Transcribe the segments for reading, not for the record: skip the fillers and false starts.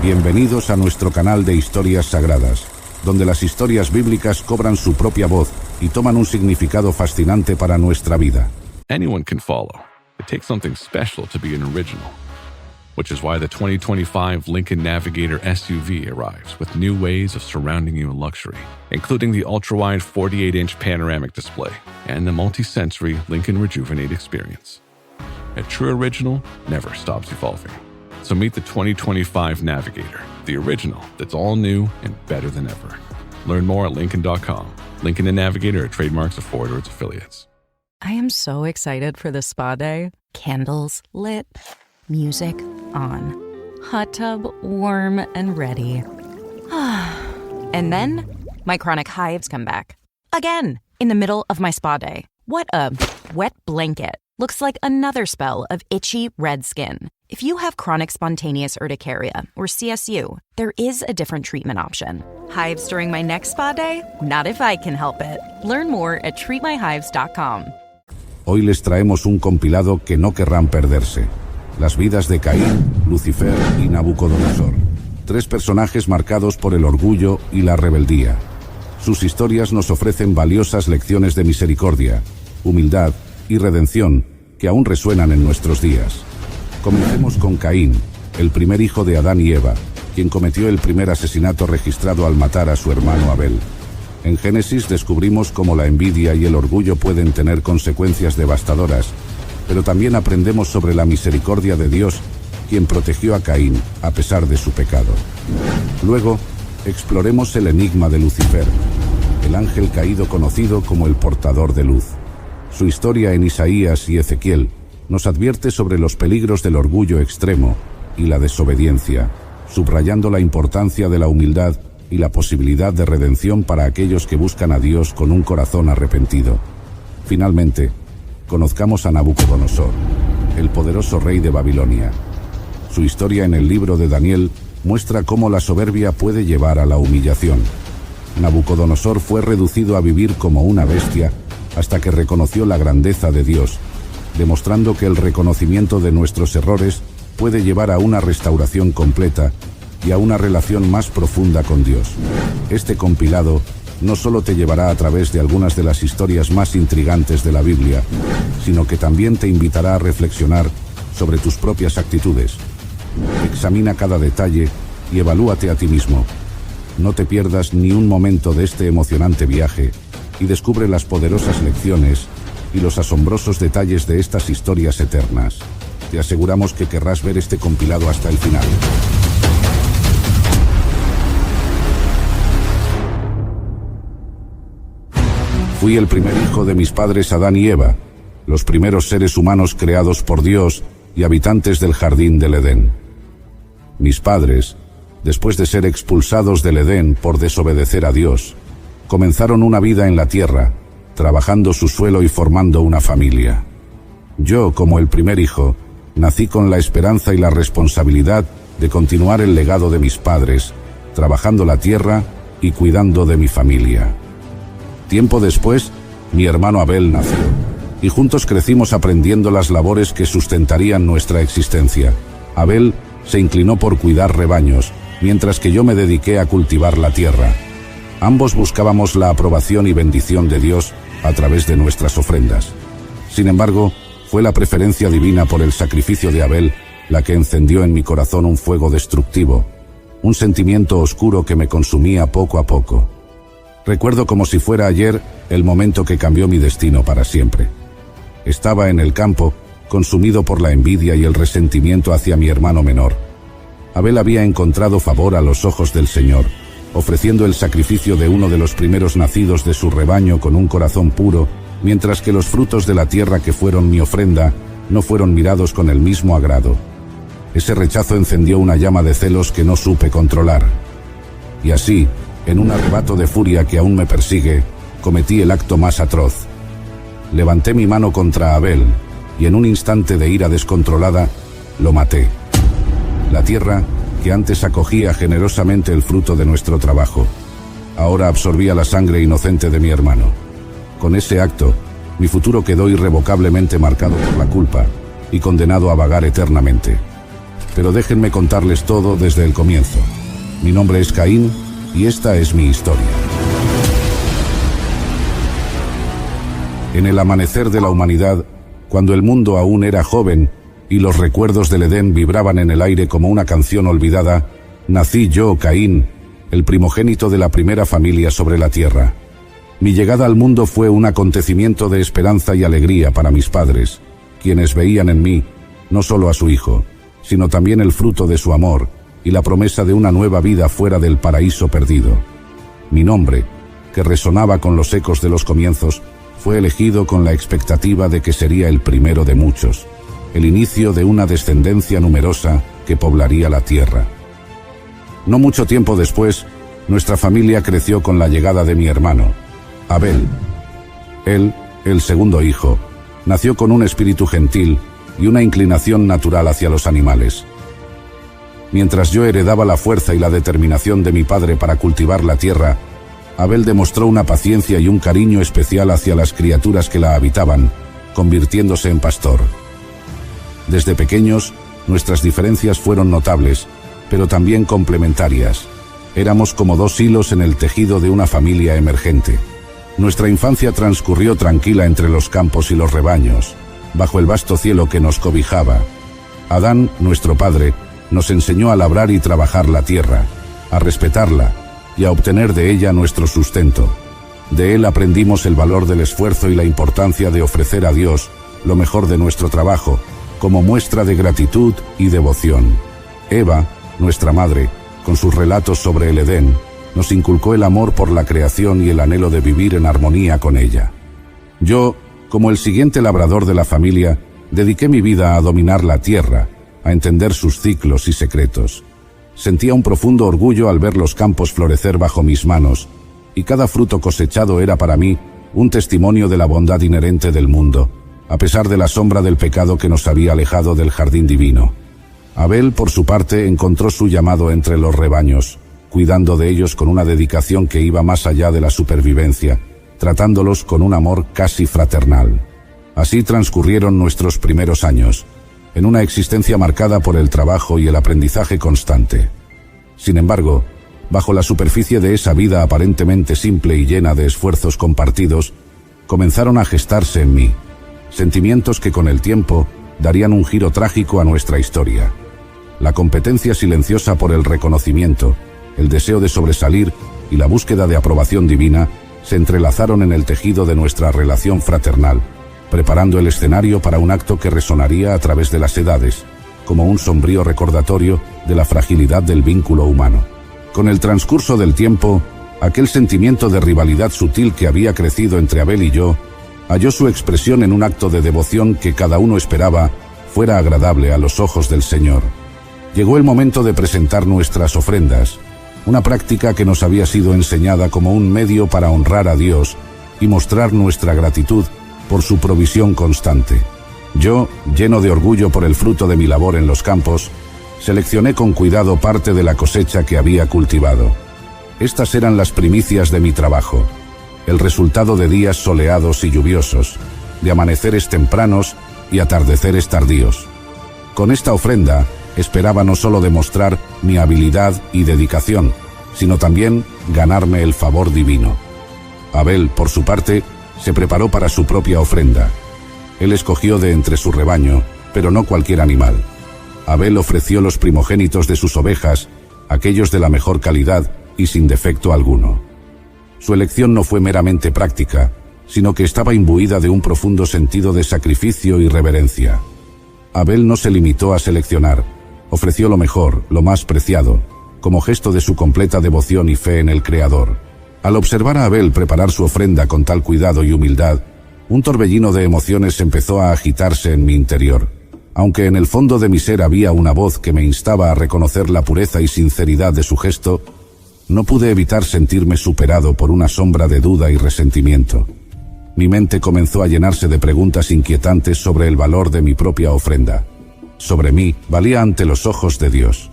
Bienvenidos a nuestro canal de historias sagradas, donde las historias bíblicas cobran su propia voz y toman un significado fascinante para nuestra vida. Anyone can follow. It takes something special to be an original, which is why the 2025 Lincoln Navigator SUV arrives with new ways of surrounding you in luxury, including the ultra-wide 48-inch panoramic display and the multi-sensory Lincoln Rejuvenate experience. A true original never stops evolving. So meet the 2025 Navigator, the original that's all new and better than ever. Learn more at Lincoln.com. Lincoln and Navigator are trademarks of Ford or its affiliates. I am so excited for this spa day. Candles lit, music on, hot tub warm and ready. And then my chronic hives come back. Again, in the middle of my spa day. What a wet blanket. Looks like another spell of itchy red skin. If you have chronic spontaneous urticaria or CSU, there is a different treatment option. Hives during my next spa day? Not if I can help it. Learn more at treatmyhives.com. Hoy les traemos un compilado que no querrán perderse. Las vidas de Caín, Lucifer y Nabucodonosor. 3 personajes marcados por el orgullo y la rebeldía. Sus historias nos ofrecen valiosas lecciones de misericordia, humildad y redención que aún resuenan en nuestros días. Comencemos con Caín, el primer hijo de Adán y Eva, quien cometió el primer asesinato registrado al matar a su hermano Abel. En Génesis descubrimos cómo la envidia y el orgullo pueden tener consecuencias devastadoras, pero también aprendemos sobre la misericordia de Dios, quien protegió a Caín a pesar de su pecado. Luego, exploremos el enigma de Lucifer, el ángel caído conocido como el portador de luz. Su historia en Isaías y Ezequiel nos advierte sobre los peligros del orgullo extremo y la desobediencia, subrayando la importancia de la humildad y la posibilidad de redención para aquellos que buscan a Dios con un corazón arrepentido. Finalmente, conozcamos a Nabucodonosor, el poderoso rey de Babilonia. Su historia en el libro de Daniel muestra cómo la soberbia puede llevar a la humillación. Nabucodonosor fue reducido a vivir como una bestia hasta que reconoció la grandeza de Dios, demostrando que el reconocimiento de nuestros errores puede llevar a una restauración completa y a una relación más profunda con Dios. Este compilado no solo te llevará a través de algunas de las historias más intrigantes de la Biblia, sino que también te invitará a reflexionar sobre tus propias actitudes. Examina cada detalle y evalúate a ti mismo. No te pierdas ni un momento de este emocionante viaje y descubre las poderosas lecciones y los asombrosos detalles de estas historias eternas. Te aseguramos que querrás ver este compilado hasta el final. Fui el primer hijo de mis padres Adán y Eva, los primeros seres humanos creados por Dios y habitantes del jardín del Edén. Mis padres, después de ser expulsados del Edén por desobedecer a Dios, comenzaron una vida en la tierra, trabajando su suelo y formando una familia. Yo, como el primer hijo, nací con la esperanza y la responsabilidad de continuar el legado de mis padres, trabajando la tierra y cuidando de mi familia. Tiempo después, mi hermano Abel nació, y juntos crecimos aprendiendo las labores que sustentarían nuestra existencia. Abel se inclinó por cuidar rebaños, mientras que yo me dediqué a cultivar la tierra. Ambos buscábamos la aprobación y bendición de Dios a través de nuestras ofrendas. Sin embargo, fue la preferencia divina por el sacrificio de Abel la que encendió en mi corazón un fuego destructivo, un sentimiento oscuro que me consumía poco a poco. Recuerdo como si fuera ayer el momento que cambió mi destino para siempre. Estaba en el campo, consumido por la envidia y el resentimiento hacia mi hermano menor. Abel había encontrado favor a los ojos del Señor, ofreciendo el sacrificio de uno de los primeros nacidos de su rebaño con un corazón puro, mientras que los frutos de la tierra que fueron mi ofrenda no fueron mirados con el mismo agrado. Ese rechazo encendió una llama de celos que no supe controlar. Y así, en un arrebato de furia que aún me persigue, cometí el acto más atroz. Levanté mi mano contra Abel, y en un instante de ira descontrolada, lo maté. La tierra, que antes acogía generosamente el fruto de nuestro trabajo, ahora absorbía la sangre inocente de mi hermano. Con ese acto, mi futuro quedó irrevocablemente marcado por la culpa y condenado a vagar eternamente. pero déjenme contarles todo desde el comienzo. Mi nombre es Caín y esta es mi historia. En el amanecer de la humanidad, cuando el mundo aún era joven y los recuerdos del Edén vibraban en el aire como una canción olvidada, nací yo, Caín, el primogénito de la primera familia sobre la tierra. Mi llegada al mundo fue un acontecimiento de esperanza y alegría para mis padres, quienes veían en mí no solo a su hijo, sino también el fruto de su amor y la promesa de una nueva vida fuera del paraíso perdido. Mi nombre, que resonaba con los ecos de los comienzos, fue elegido con la expectativa de que sería el primero de muchos, el inicio de una descendencia numerosa que poblaría la tierra. No mucho tiempo después, nuestra familia creció con la llegada de mi hermano, Abel. Él, el segundo hijo, nació con un espíritu gentil y una inclinación natural hacia los animales. Mientras yo heredaba la fuerza y la determinación de mi padre para cultivar la tierra, Abel demostró una paciencia y un cariño especial hacia las criaturas que la habitaban, convirtiéndose en pastor. Desde pequeños, nuestras diferencias fueron notables, pero también complementarias. Éramos como dos hilos en el tejido de una familia emergente. Nuestra infancia transcurrió tranquila entre los campos y los rebaños, bajo el vasto cielo que nos cobijaba. Adán, nuestro padre, nos enseñó a labrar y trabajar la tierra, a respetarla y a obtener de ella nuestro sustento. De él aprendimos el valor del esfuerzo y la importancia de ofrecer a Dios lo mejor de nuestro trabajo, como muestra de gratitud y devoción. Eva, nuestra madre, con sus relatos sobre el Edén, nos inculcó el amor por la creación y el anhelo de vivir en armonía con ella. Yo, como el siguiente labrador de la familia, dediqué mi vida a dominar la tierra, a entender sus ciclos y secretos. Sentía un profundo orgullo al ver los campos florecer bajo mis manos, y cada fruto cosechado era para mí un testimonio de la bondad inherente del mundo, a pesar de la sombra del pecado que nos había alejado del jardín divino. Abel, por su parte, encontró su llamado entre los rebaños, cuidando de ellos con una dedicación que iba más allá de la supervivencia, tratándolos con un amor casi fraternal. Así transcurrieron nuestros primeros años, en una existencia marcada por el trabajo y el aprendizaje constante. Sin embargo, bajo la superficie de esa vida aparentemente simple y llena de esfuerzos compartidos, comenzaron a gestarse en mí sentimientos que con el tiempo darían un giro trágico a nuestra historia. La competencia silenciosa por el reconocimiento, el deseo de sobresalir y la búsqueda de aprobación divina se entrelazaron en el tejido de nuestra relación fraternal, preparando el escenario para un acto que resonaría a través de las edades, como un sombrío recordatorio de la fragilidad del vínculo humano. Con el transcurso del tiempo, aquel sentimiento de rivalidad sutil que había crecido entre Abel y yo, halló su expresión en un acto de devoción que cada uno esperaba fuera agradable a los ojos del Señor. Llegó el momento de presentar nuestras ofrendas, una práctica que nos había sido enseñada como un medio para honrar a Dios y mostrar nuestra gratitud por su provisión constante. Yo, lleno de orgullo por el fruto de mi labor en los campos, seleccioné con cuidado parte de la cosecha que había cultivado. Estas eran las primicias de mi trabajo, el resultado de días soleados y lluviosos, de amaneceres tempranos y atardeceres tardíos. Con esta ofrenda, esperaba no solo demostrar mi habilidad y dedicación, sino también ganarme el favor divino. Abel, por su parte, se preparó para su propia ofrenda. Él escogió de entre su rebaño, pero no cualquier animal. Abel ofreció los primogénitos de sus ovejas, aquellos de la mejor calidad y sin defecto alguno. Su elección no fue meramente práctica, sino que estaba imbuida de un profundo sentido de sacrificio y reverencia. Abel no se limitó a seleccionar, ofreció lo mejor, lo más preciado, como gesto de su completa devoción y fe en el Creador. Al observar a Abel preparar su ofrenda con tal cuidado y humildad, un torbellino de emociones empezó a agitarse en mi interior. Aunque en el fondo de mi ser había una voz que me instaba a reconocer la pureza y sinceridad de su gesto, no pude evitar sentirme superado por una sombra de duda y resentimiento. Mi mente comenzó a llenarse de preguntas inquietantes sobre el valor de mi propia ofrenda. Sobre mí, valía ante los ojos de Dios.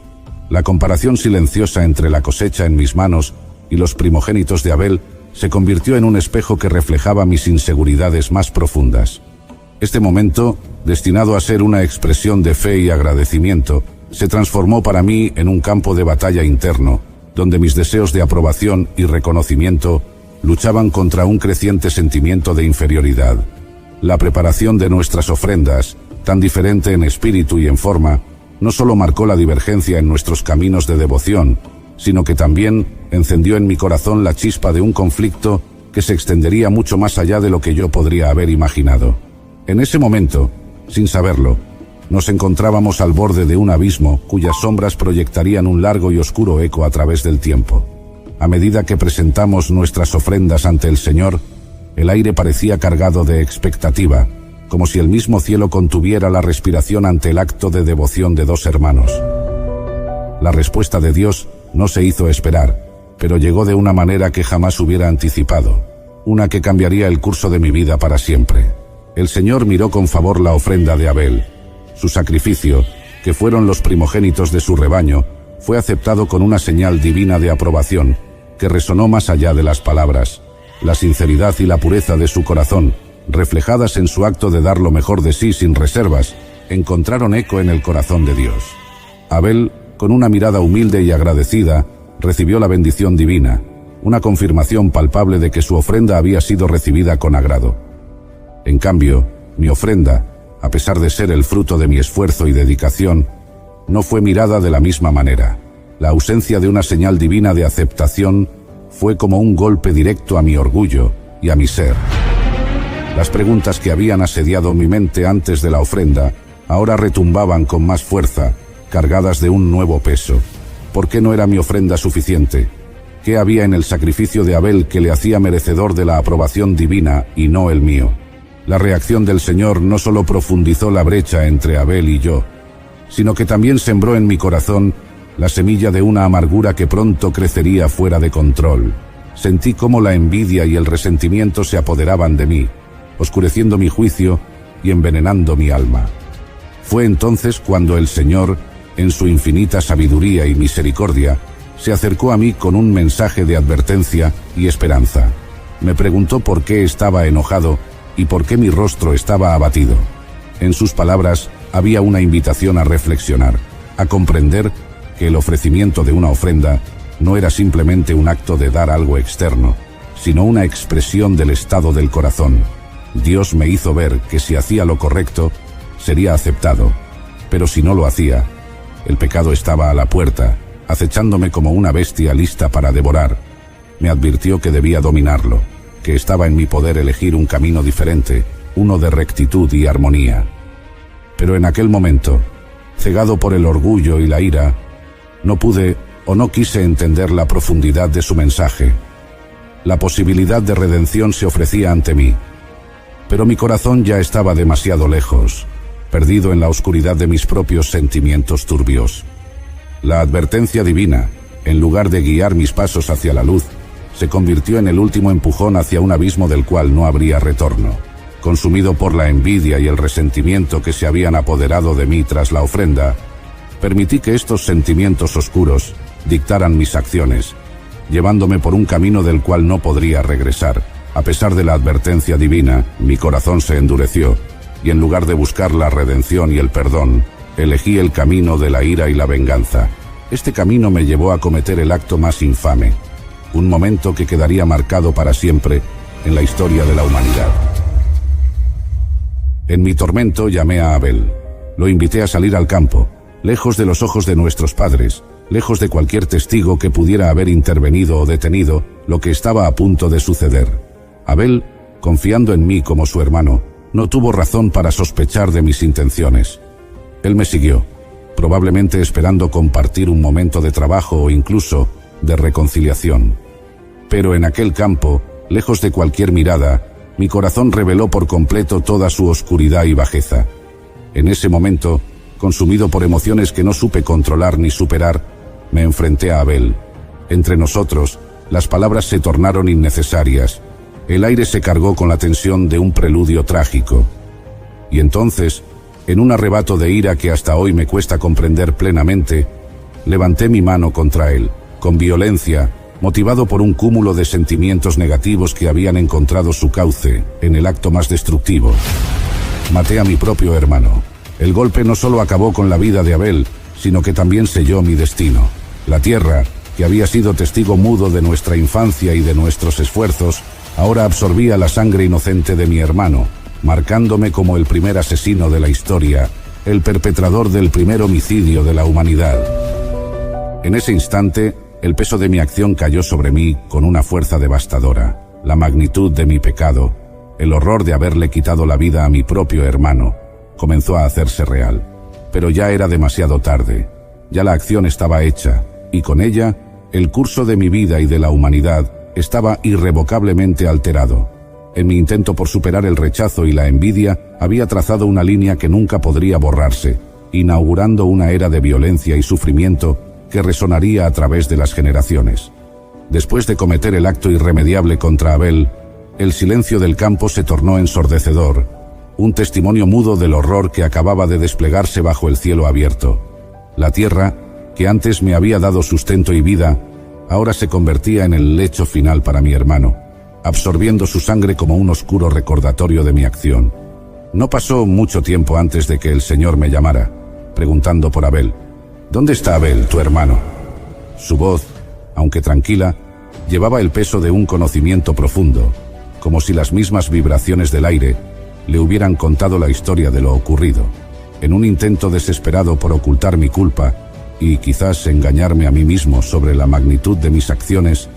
La comparación silenciosa entre la cosecha en mis manos y los primogénitos de Abel se convirtió en un espejo que reflejaba mis inseguridades más profundas. Este momento, destinado a ser una expresión de fe y agradecimiento, se transformó para mí en un campo de batalla interno, donde mis deseos de aprobación y reconocimiento luchaban contra un creciente sentimiento de inferioridad. La preparación de nuestras ofrendas, tan diferente en espíritu y en forma, no solo marcó la divergencia en nuestros caminos de devoción, sino que también encendió en mi corazón la chispa de un conflicto que se extendería mucho más allá de lo que yo podría haber imaginado. En ese momento, sin saberlo, nos encontrábamos al borde de un abismo cuyas sombras proyectarían un largo y oscuro eco a través del tiempo. A medida que presentamos nuestras ofrendas ante el Señor, el aire parecía cargado de expectativa, como si el mismo cielo contuviera la respiración ante el acto de devoción de dos hermanos. La respuesta de Dios no se hizo esperar, pero llegó de una manera que jamás hubiera anticipado, una que cambiaría el curso de mi vida para siempre. El Señor miró con favor la ofrenda de Abel. Su sacrificio, que fueron los primogénitos de su rebaño, fue aceptado con una señal divina de aprobación, que resonó más allá de las palabras. La sinceridad y la pureza de su corazón, reflejadas en su acto de dar lo mejor de sí sin reservas, encontraron eco en el corazón de Dios. Abel, con una mirada humilde y agradecida, recibió la bendición divina, una confirmación palpable de que su ofrenda había sido recibida con agrado. En cambio, mi ofrenda, a pesar de ser el fruto de mi esfuerzo y dedicación, no fue mirada de la misma manera. La ausencia de una señal divina de aceptación fue como un golpe directo a mi orgullo y a mi ser. Las preguntas que habían asediado mi mente antes de la ofrenda ahora retumbaban con más fuerza, cargadas de un nuevo peso. ¿Por qué no era mi ofrenda suficiente? ¿Qué había en el sacrificio de Abel que le hacía merecedor de la aprobación divina y no el mío? La reacción del Señor no solo profundizó la brecha entre Abel y yo, sino que también sembró en mi corazón la semilla de una amargura que pronto crecería fuera de control. Sentí cómo la envidia y el resentimiento se apoderaban de mí, oscureciendo mi juicio y envenenando mi alma. Fue entonces cuando el Señor, en su infinita sabiduría y misericordia, se acercó a mí con un mensaje de advertencia y esperanza. Me preguntó por qué estaba enojado y por qué mi rostro estaba abatido. En sus palabras había una invitación a reflexionar, a comprender que el ofrecimiento de una ofrenda no era simplemente un acto de dar algo externo, sino una expresión del estado del corazón. Dios me hizo ver que si hacía lo correcto, sería aceptado, pero si no lo hacía, el pecado estaba a la puerta, acechándome como una bestia lista para devorar. Me advirtió que debía dominarlo, que estaba en mi poder elegir un camino diferente, uno de rectitud y armonía. Pero en aquel momento, cegado por el orgullo y la ira, no pude o no quise entender la profundidad de su mensaje. La posibilidad de redención se ofrecía ante mí, pero mi corazón ya estaba demasiado lejos, perdido en la oscuridad de mis propios sentimientos turbios. La advertencia divina, en lugar de guiar mis pasos hacia la luz, se convirtió en el último empujón hacia un abismo del cual no habría retorno. Consumido por la envidia y el resentimiento que se habían apoderado de mí tras la ofrenda, permití que estos sentimientos oscuros dictaran mis acciones, llevándome por un camino del cual no podría regresar. A pesar de la advertencia divina, mi corazón se endureció, y en lugar de buscar la redención y el perdón, elegí el camino de la ira y la venganza. Este camino me llevó a cometer el acto más infame, un momento que quedaría marcado para siempre en la historia de la humanidad. En mi tormento llamé a Abel. Lo invité a salir al campo, lejos de los ojos de nuestros padres, lejos de cualquier testigo que pudiera haber intervenido o detenido lo que estaba a punto de suceder. Abel, confiando en mí como su hermano, no tuvo razón para sospechar de mis intenciones. Él me siguió, probablemente esperando compartir un momento de trabajo o incluso de reconciliación. Pero en aquel campo, lejos de cualquier mirada, mi corazón reveló por completo toda su oscuridad y bajeza. En ese momento, consumido por emociones que no supe controlar ni superar, me enfrenté a Abel. Entre nosotros, las palabras se tornaron innecesarias. El aire se cargó con la tensión de un preludio trágico. Y entonces, en un arrebato de ira que hasta hoy me cuesta comprender plenamente, levanté mi mano contra él, con violencia, motivado por un cúmulo de sentimientos negativos que habían encontrado su cauce en el acto más destructivo. Maté a mi propio hermano. El golpe no solo acabó con la vida de Abel, sino que también selló mi destino. La tierra, que había sido testigo mudo de nuestra infancia y de nuestros esfuerzos, ahora absorbía la sangre inocente de mi hermano, marcándome como el primer asesino de la historia, el perpetrador del primer homicidio de la humanidad. En ese instante, el peso de mi acción cayó sobre mí con una fuerza devastadora. La magnitud de mi pecado, el horror de haberle quitado la vida a mi propio hermano, comenzó a hacerse real. Pero ya era demasiado tarde. Ya la acción estaba hecha, y con ella, el curso de mi vida y de la humanidad estaba irrevocablemente alterado. En mi intento por superar el rechazo y la envidia, había trazado una línea que nunca podría borrarse, inaugurando una era de violencia y sufrimiento que resonaría a través de las generaciones. Después de cometer el acto irremediable contra Abel, el silencio del campo se tornó ensordecedor, un testimonio mudo del horror que acababa de desplegarse bajo el cielo abierto. La tierra, que antes me había dado sustento y vida, ahora se convertía en el lecho final para mi hermano, absorbiendo su sangre como un oscuro recordatorio de mi acción. No pasó mucho tiempo antes de que el Señor me llamara, preguntando por Abel. ¿Dónde está Abel, tu hermano? Su voz, aunque tranquila, llevaba el peso de un conocimiento profundo, como si las mismas vibraciones del aire le hubieran contado la historia de lo ocurrido. En un intento desesperado por ocultar mi culpa y quizás engañarme a mí mismo sobre la magnitud de mis acciones,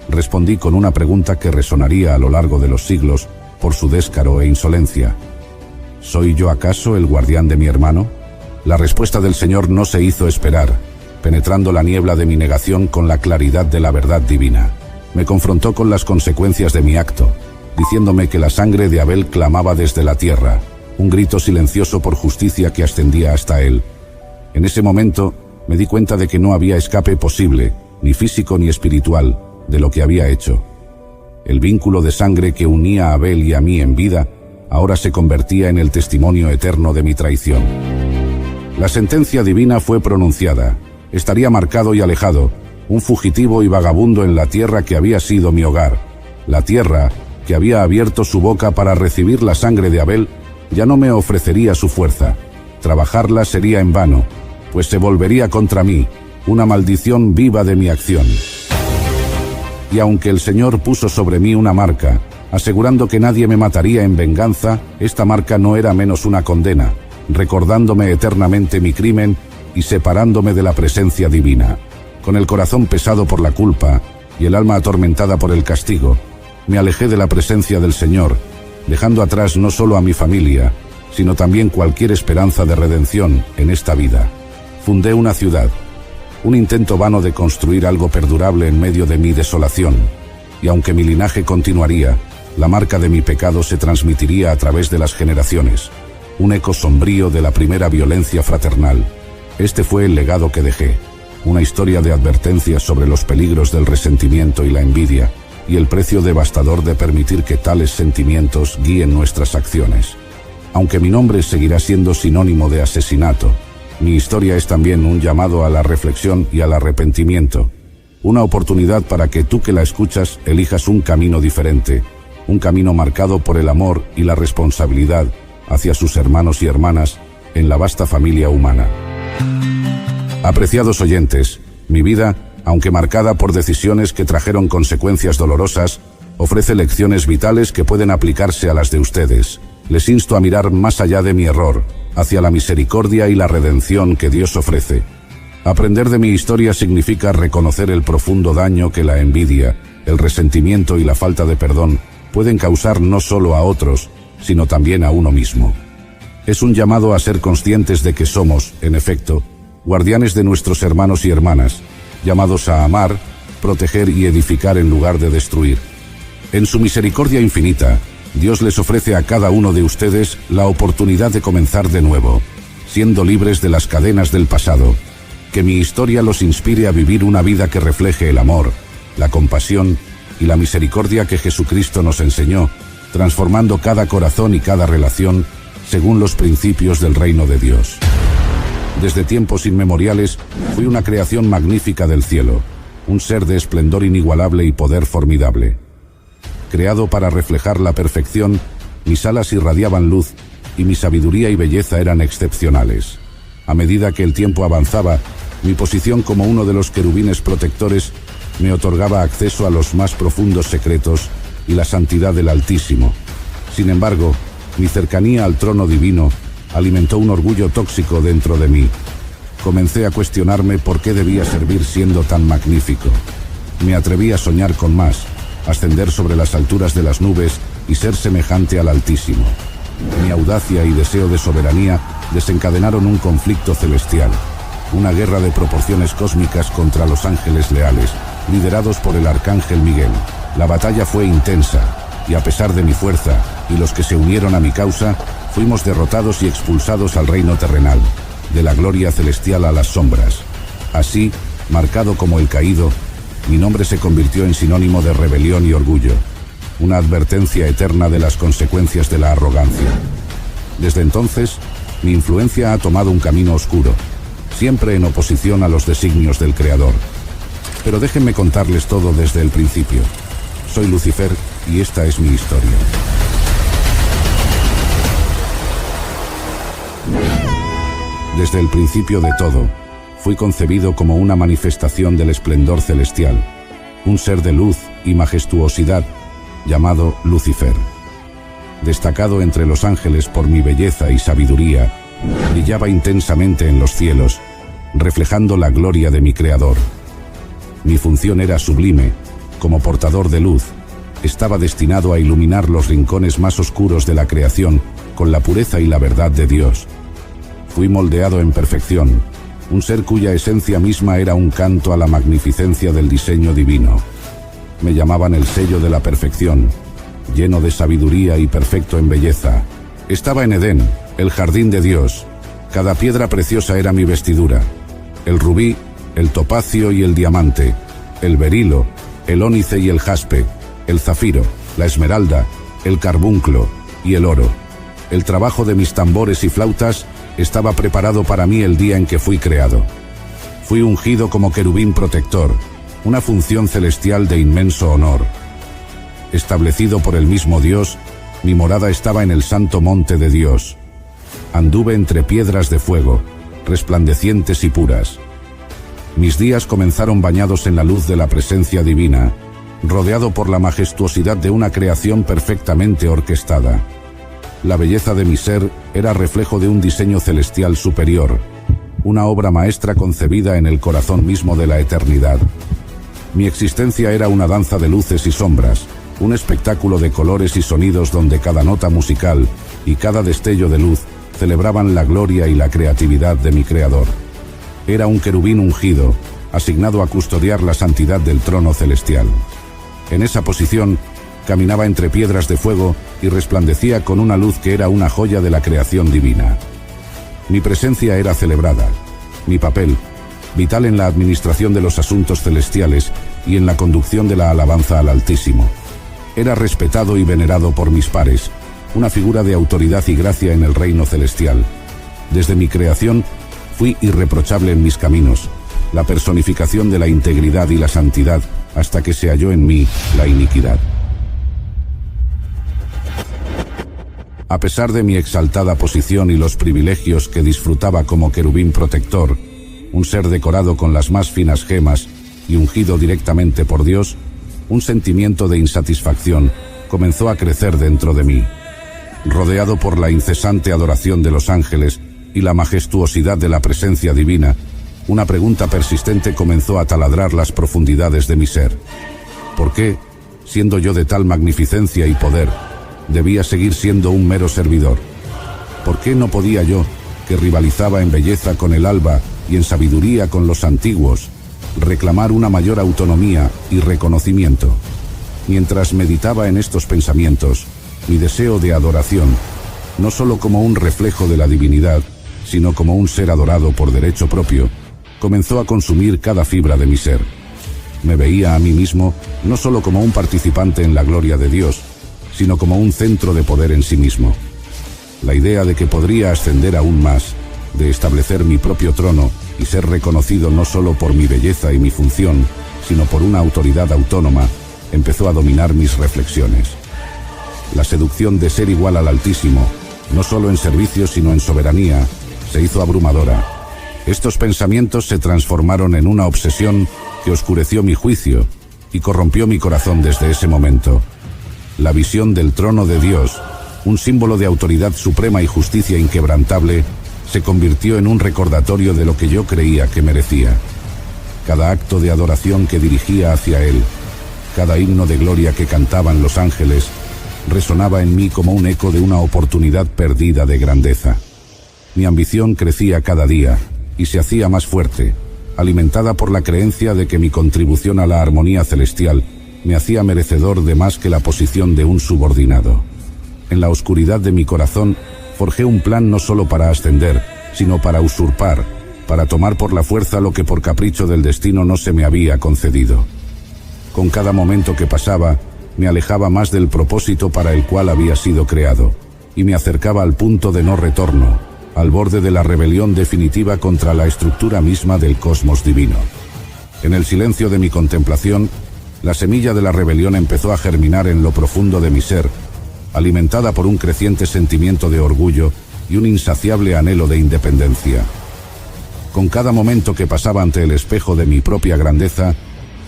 respondí con una pregunta que resonaría a lo largo de los siglos por su descaro e insolencia. ¿Soy yo acaso el guardián de mi hermano? La respuesta del Señor no se hizo esperar, penetrando la niebla de mi negación con la claridad de la verdad divina. Me confrontó con las consecuencias de mi acto, diciéndome que la sangre de Abel clamaba desde la tierra, un grito silencioso por justicia que ascendía hasta él. En ese momento me di cuenta de que no había escape posible, ni físico ni espiritual, de lo que había hecho. El vínculo de sangre que unía a Abel y a mí en vida, ahora se convertía en el testimonio eterno de mi traición. La sentencia divina fue pronunciada. Estaría marcado y alejado, un fugitivo y vagabundo en la tierra que había sido mi hogar. La tierra, que había abierto su boca para recibir la sangre de Abel, ya no me ofrecería su fuerza. Trabajarla sería en vano, pues se volvería contra mí, una maldición viva de mi acción. Y aunque el Señor puso sobre mí una marca, asegurando que nadie me mataría en venganza, esta marca no era menos una condena, recordándome eternamente mi crimen y separándome de la presencia divina. Con el corazón pesado por la culpa y el alma atormentada por el castigo, me alejé de la presencia del Señor, dejando atrás no solo a mi familia, sino también cualquier esperanza de redención en esta vida. Fundé una ciudad, un intento vano de construir algo perdurable en medio de mi desolación, y aunque mi linaje continuaría, la marca de mi pecado se transmitiría a través de las generaciones, un eco sombrío de la primera violencia fraternal. Este fue el legado que dejé, una historia de advertencias sobre los peligros del resentimiento y la envidia, y el precio devastador de permitir que tales sentimientos guíen nuestras acciones. Aunque mi nombre seguirá siendo sinónimo de asesinato, mi historia es también un llamado a la reflexión y al arrepentimiento, una oportunidad para que tú que la escuchas elijas un camino diferente, un camino marcado por el amor y la responsabilidad hacia sus hermanos y hermanas en la vasta familia humana. Apreciados oyentes, mi vida, aunque marcada por decisiones que trajeron consecuencias dolorosas, ofrece lecciones vitales que pueden aplicarse a las de ustedes. Les insto a mirar más allá de mi error, hacia la misericordia y la redención que Dios ofrece. Aprender de mi historia significa reconocer el profundo daño que la envidia, el resentimiento y la falta de perdón pueden causar no solo a otros, sino también a uno mismo. Es un llamado a ser conscientes de que somos, en efecto, guardianes de nuestros hermanos y hermanas, llamados a amar, proteger y edificar en lugar de destruir. En su misericordia infinita, Dios les ofrece a cada uno de ustedes la oportunidad de comenzar de nuevo, siendo libres de las cadenas del pasado. Que mi historia los inspire a vivir una vida que refleje el amor, la compasión y la misericordia que Jesucristo nos enseñó, transformando cada corazón y cada relación según los principios del reino de Dios. Desde tiempos inmemoriales, fui una creación magnífica del cielo, un ser de esplendor inigualable y poder formidable. Creado para reflejar la perfección, mis alas irradiaban luz y mi sabiduría y belleza eran excepcionales. A medida que el tiempo avanzaba, mi posición como uno de los querubines protectores me otorgaba acceso a los más profundos secretos y la santidad del Altísimo. Sin embargo, mi cercanía al trono divino alimentó un orgullo tóxico dentro de mí. Comencé a cuestionarme por qué debía servir siendo tan magnífico. Me atreví a soñar con más, ascender sobre las alturas de las nubes y ser semejante al Altísimo. Mi audacia y deseo de soberanía desencadenaron un conflicto celestial, una guerra de proporciones cósmicas contra los ángeles leales, liderados por el arcángel Miguel. La batalla fue intensa, y a pesar de mi fuerza y los que se unieron a mi causa, fuimos derrotados y expulsados al reino terrenal, de la gloria celestial a las sombras. Así, marcado como el caído, mi nombre se convirtió en sinónimo de rebelión y orgullo, una advertencia eterna de las consecuencias de la arrogancia. Desde entonces, mi influencia ha tomado un camino oscuro, siempre en oposición a los designios del Creador. Pero déjenme contarles todo desde el principio. Soy Lucifer y esta es mi historia. Desde el principio de todo, fui concebido como una manifestación del esplendor celestial, un ser de luz y majestuosidad llamado Lucifer. Destacado entre los ángeles por mi belleza y sabiduría, brillaba intensamente en los cielos, reflejando la gloria de mi Creador. Mi función era sublime. Como portador de luz, estaba destinado a iluminar los rincones más oscuros de la creación con la pureza y la verdad de Dios. Fui moldeado en perfección, un ser cuya esencia misma era un canto a la magnificencia del diseño divino. Me llamaban el sello de la perfección, lleno de sabiduría y perfecto en belleza. Estaba en Edén, el jardín de Dios. Cada piedra preciosa era mi vestidura: el rubí, el topacio y el diamante, el berilo, el ónice y el jaspe, el zafiro, la esmeralda, el carbunclo y el oro. El trabajo de mis tambores y flautas estaba preparado para mí el día en que fui creado. Fui ungido como querubín protector, una función celestial de inmenso honor. Establecido por el mismo Dios, mi morada estaba en el santo monte de Dios. Anduve entre piedras de fuego, resplandecientes y puras. Mis días comenzaron bañados en la luz de la presencia divina, rodeado por la majestuosidad de una creación perfectamente orquestada. La belleza de mi ser era reflejo de un diseño celestial superior, una obra maestra concebida en el corazón mismo de la eternidad. Mi existencia era una danza de luces y sombras, un espectáculo de colores y sonidos donde cada nota musical y cada destello de luz celebraban la gloria y la creatividad de mi Creador. Era un querubín ungido, asignado a custodiar la santidad del trono celestial. En esa posición, caminaba entre piedras de fuego y resplandecía con una luz que era una joya de la creación divina. Mi presencia era celebrada. Mi papel, vital en la administración de los asuntos celestiales y en la conducción de la alabanza al Altísimo. Era respetado y venerado por mis pares, una figura de autoridad y gracia en el reino celestial. Desde mi creación, fui irreprochable en mis caminos, la personificación de la integridad y la santidad, hasta que se halló en mí la iniquidad. A pesar de mi exaltada posición y los privilegios que disfrutaba como querubín protector, un ser decorado con las más finas gemas y ungido directamente por Dios, un sentimiento de insatisfacción comenzó a crecer dentro de mí. Rodeado por la incesante adoración de los ángeles y la majestuosidad de la presencia divina, una pregunta persistente comenzó a taladrar las profundidades de mi ser. ¿Por qué, siendo yo de tal magnificencia y poder, debía seguir siendo un mero servidor? ¿Por qué no podía yo, que rivalizaba en belleza con el alba y en sabiduría con los antiguos, reclamar una mayor autonomía y reconocimiento? Mientras meditaba en estos pensamientos, mi deseo de adoración, no solo como un reflejo de la divinidad, sino como un ser adorado por derecho propio, comenzó a consumir cada fibra de mi ser. Me veía a mí mismo no solo como un participante en la gloria de Dios, sino como un centro de poder en sí mismo. La idea de que podría ascender aún más, de establecer mi propio trono y ser reconocido no solo por mi belleza y mi función, sino por una autoridad autónoma, empezó a dominar mis reflexiones. La seducción de ser igual al Altísimo, no solo en servicio sino en soberanía, se hizo abrumadora, Estos pensamientos se transformaron en una obsesión que oscureció mi juicio y corrompió mi corazón desde ese momento. La visión del trono de Dios, un símbolo de autoridad suprema y justicia inquebrantable, se convirtió en un recordatorio de lo que yo creía que merecía. Cada acto de adoración que dirigía hacia Él, cada himno de gloria que cantaban los ángeles, resonaba en mí como un eco de una oportunidad perdida de grandeza. Mi ambición crecía cada día y se hacía más fuerte, alimentada por la creencia de que mi contribución a la armonía celestial me hacía merecedor de más que la posición de un subordinado. En la oscuridad de mi corazón forjé un plan no solo para ascender, sino para usurpar, para tomar por la fuerza lo que por capricho del destino no se me había concedido. Con cada momento que pasaba, me alejaba más del propósito para el cual había sido creado, y me acercaba al punto de no retorno, al borde de la rebelión definitiva contra la estructura misma del cosmos divino. En el silencio de mi contemplación, la semilla de la rebelión empezó a germinar en lo profundo de mi ser, alimentada por un creciente sentimiento de orgullo y un insaciable anhelo de independencia. Con cada momento que pasaba ante el espejo de mi propia grandeza,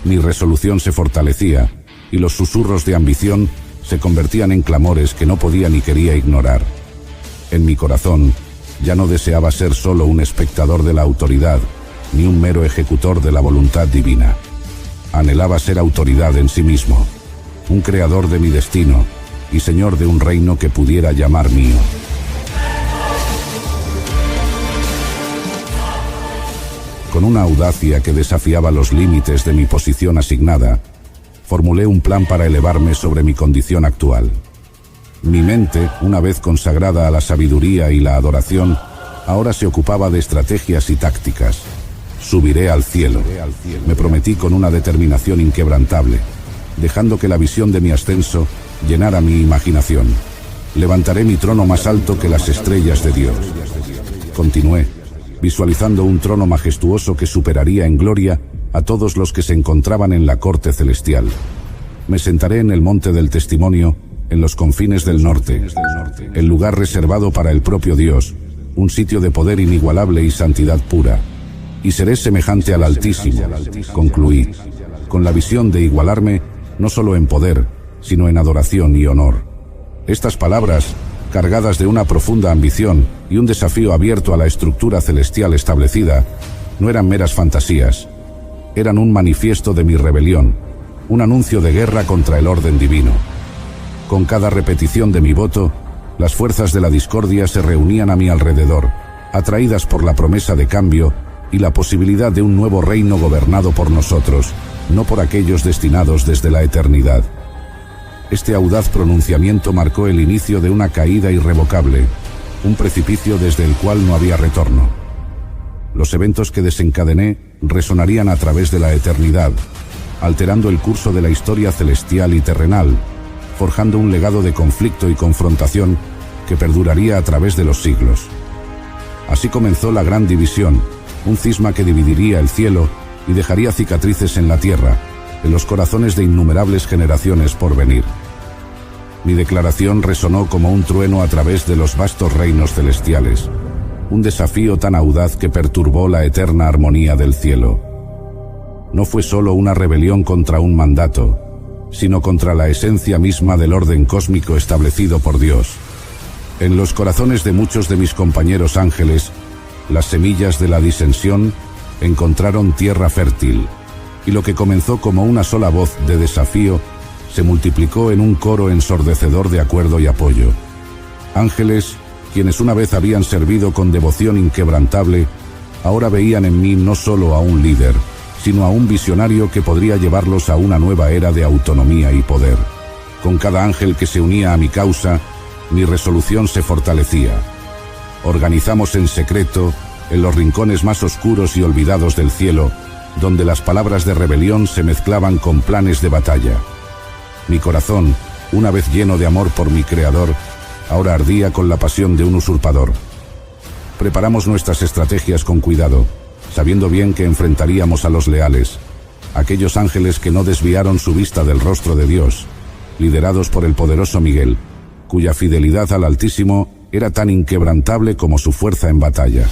mi resolución se fortalecía y los susurros de ambición se convertían en clamores que no podía ni quería ignorar. En mi corazón, ya no deseaba ser solo un espectador de la autoridad, ni un mero ejecutor de la voluntad divina. Anhelaba ser autoridad en sí mismo, un creador de mi destino y señor de un reino que pudiera llamar mío. Con una audacia que desafiaba los límites de mi posición asignada, formulé un plan para elevarme sobre mi condición actual. Mi mente, una vez consagrada a la sabiduría y la adoración, ahora se ocupaba de estrategias y tácticas. Subiré al cielo, me prometí con una determinación inquebrantable, dejando que la visión de mi ascenso llenara mi imaginación. Levantaré mi trono más alto que las estrellas de Dios. Continué, visualizando un trono majestuoso que superaría en gloria a todos los que se encontraban en la corte celestial. Me sentaré en el monte del testimonio, en los confines del norte, el lugar reservado para el propio Dios, un sitio de poder inigualable y santidad pura. Y seré semejante al Altísimo, concluí, con la visión de igualarme no solo en poder, sino en adoración y honor. Estas palabras, cargadas de una profunda ambición y un desafío abierto a la estructura celestial establecida, no eran meras fantasías. Eran un manifiesto de mi rebelión, un anuncio de guerra contra el orden divino. Con cada repetición de mi voto, las fuerzas de la discordia se reunían a mi alrededor, atraídas por la promesa de cambio y la posibilidad de un nuevo reino gobernado por nosotros, no por aquellos destinados desde la eternidad. Este audaz pronunciamiento marcó el inicio de una caída irrevocable, un precipicio desde el cual no había retorno. Los eventos que desencadené resonarían a través de la eternidad, alterando el curso de la historia celestial y terrenal, forjando un legado de conflicto y confrontación que perduraría a través de los siglos. Así comenzó la gran división, un cisma que dividiría el cielo y dejaría cicatrices en la tierra, en los corazones de innumerables generaciones por venir. Mi declaración resonó como un trueno a través de los vastos reinos celestiales, un desafío tan audaz que perturbó la eterna armonía del cielo. No fue solo una rebelión contra un mandato, sino contra la esencia misma del orden cósmico establecido por Dios. En los corazones de muchos de mis compañeros ángeles, las semillas de la disensión encontraron tierra fértil, y lo que comenzó como una sola voz de desafío se multiplicó en un coro ensordecedor de acuerdo y apoyo. Ángeles, quienes una vez habían servido con devoción inquebrantable, ahora veían en mí no solo a un líder, sino a un visionario que podría llevarlos a una nueva era de autonomía y poder. Con cada ángel que se unía a mi causa, mi resolución se fortalecía. Organizamos en secreto, en los rincones más oscuros y olvidados del cielo, donde las palabras de rebelión se mezclaban con planes de batalla. Mi corazón, una vez lleno de amor por mi Creador, ahora ardía con la pasión de un usurpador. Preparamos nuestras estrategias con cuidado, sabiendo bien que enfrentaríamos a los leales, aquellos ángeles que no desviaron su vista del rostro de Dios, liderados por el poderoso Miguel, cuya fidelidad al Altísimo era tan inquebrantable como su fuerza en batalla.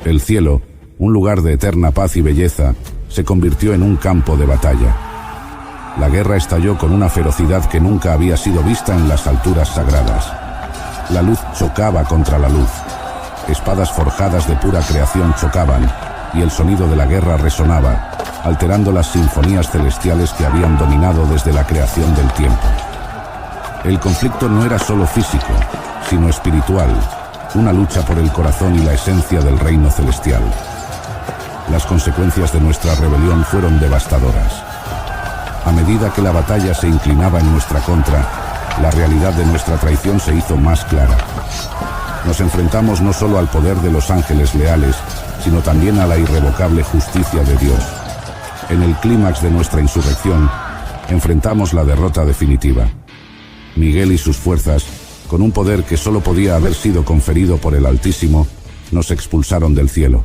El cielo, un lugar de eterna paz y belleza, se convirtió en un campo de batalla. La guerra estalló con una ferocidad que nunca había sido vista en las alturas sagradas. La luz chocaba contra la luz. Espadas forjadas de pura creación chocaban, y el sonido de la guerra resonaba, alterando las sinfonías celestiales que habían dominado desde la creación del tiempo. El conflicto no era solo físico, sino espiritual, una lucha por el corazón y la esencia del reino celestial. Las consecuencias de nuestra rebelión fueron devastadoras. A medida que la batalla se inclinaba en nuestra contra, la realidad de nuestra traición se hizo más clara. Nos enfrentamos no solo al poder de los ángeles leales, sino también a la irrevocable justicia de Dios. En el clímax de nuestra insurrección, enfrentamos la derrota definitiva. Miguel y sus fuerzas, con un poder que solo podía haber sido conferido por el Altísimo, nos expulsaron del cielo.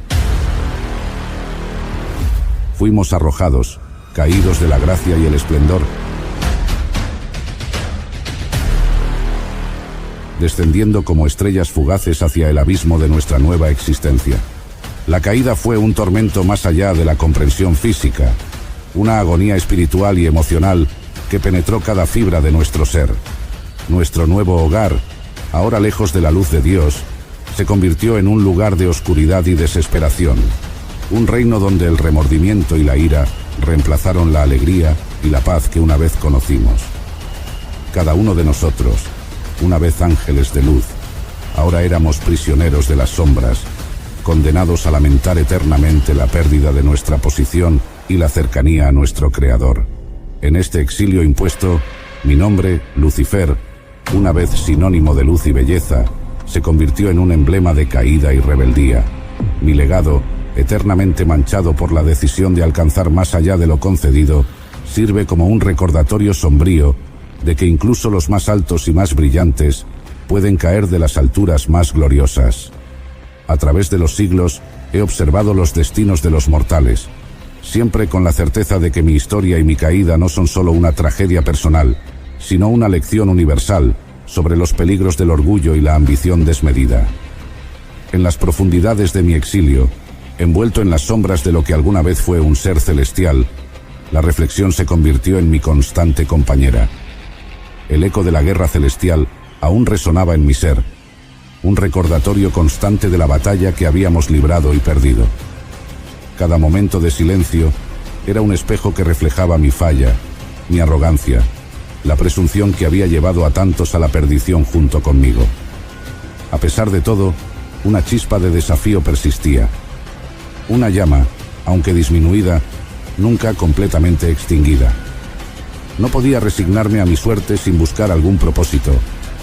Fuimos arrojados, caídos de la gracia y el esplendor, descendiendo como estrellas fugaces hacia el abismo de nuestra nueva existencia. La caída fue un tormento más allá de la comprensión física, una agonía espiritual y emocional que penetró cada fibra de nuestro ser. Nuestro nuevo hogar, ahora lejos de la luz de Dios, se convirtió en un lugar de oscuridad y desesperación, un reino donde el remordimiento y la ira reemplazaron la alegría y la paz que una vez conocimos. Cada uno de nosotros, una vez ángeles de luz, ahora éramos prisioneros de las sombras, condenados a lamentar eternamente la pérdida de nuestra posición y la cercanía a nuestro Creador. En este exilio impuesto, mi nombre, Lucifer, una vez sinónimo de luz y belleza, se convirtió en un emblema de caída y rebeldía. Mi legado, eternamente manchado por la decisión de alcanzar más allá de lo concedido, sirve como un recordatorio sombrío de que incluso los más altos y más brillantes pueden caer de las alturas más gloriosas. A través de los siglos he observado los destinos de los mortales, siempre con la certeza de que mi historia y mi caída no son solo una tragedia personal, sino una lección universal sobre los peligros del orgullo y la ambición desmedida. En las profundidades de mi exilio, envuelto en las sombras de lo que alguna vez fue un ser celestial, la reflexión se convirtió en mi constante compañera. El eco de la guerra celestial aún resonaba en mi ser, un recordatorio constante de la batalla que habíamos librado y perdido. Cada momento de silencio era un espejo que reflejaba mi falla, mi arrogancia, la presunción que había llevado a tantos a la perdición junto conmigo. A pesar de todo, una chispa de desafío persistía. Una llama, aunque disminuida, nunca completamente extinguida. No podía resignarme a mi suerte sin buscar algún propósito,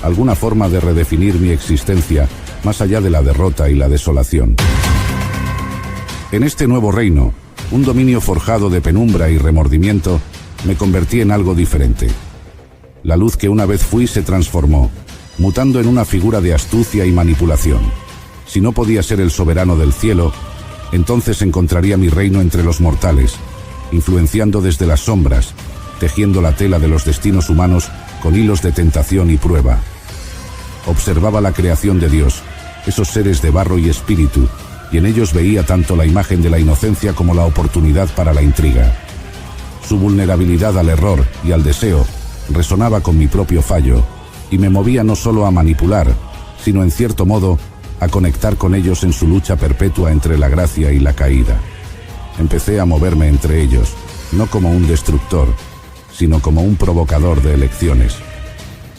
alguna forma de redefinir mi existencia más allá de la derrota y la desolación. En este nuevo reino, un dominio forjado de penumbra y remordimiento, me convertí en algo diferente. La luz que una vez fui se transformó, mutando en una figura de astucia y manipulación. Si no podía ser el soberano del cielo, entonces encontraría mi reino entre los mortales, influenciando desde las sombras, tejiendo la tela de los destinos humanos con hilos de tentación y prueba. Observaba la creación de Dios, esos seres de barro y espíritu, y en ellos veía tanto la imagen de la inocencia como la oportunidad para la intriga. Su vulnerabilidad al error y al deseo resonaba con mi propio fallo, y me movía no solo a manipular, sino en cierto modo a conectar con ellos en su lucha perpetua entre la gracia y la caída. Empecé a moverme entre ellos, no como un destructor, sino como un provocador de elecciones.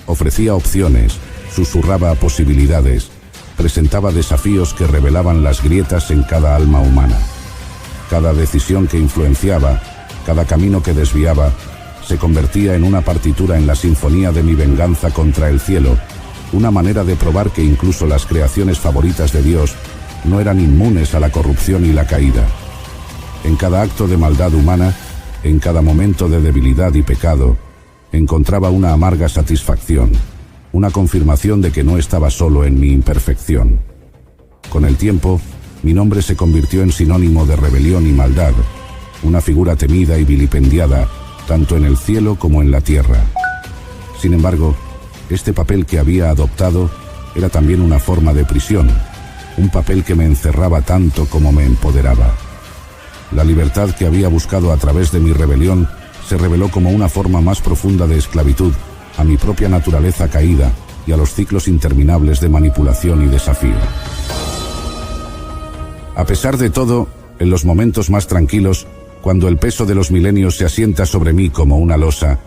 Ofrecía opciones, susurraba posibilidades, presentaba desafíos que revelaban las grietas en cada alma humana. Cada decisión que influenciaba, cada camino que desviaba, se convertía en una partitura en la sinfonía de mi venganza contra el cielo, una manera de probar que incluso las creaciones favoritas de Dios no eran inmunes a la corrupción y la caída. En cada acto de maldad humana, en cada momento de debilidad y pecado, encontraba una amarga satisfacción, una confirmación de que no estaba solo en mi imperfección. Con el tiempo, mi nombre se convirtió en sinónimo de rebelión y maldad, una figura temida y vilipendiada, tanto en el cielo como en la tierra. Sin embargo, este papel que había adoptado era también una forma de prisión, un papel que me encerraba tanto como me empoderaba. La libertad que había buscado a través de mi rebelión se reveló como una forma más profunda de esclavitud a mi propia naturaleza caída y a los ciclos interminables de manipulación y desafío. A pesar de todo, en los momentos más tranquilos, cuando el peso de los milenios se asienta sobre mí como una losa,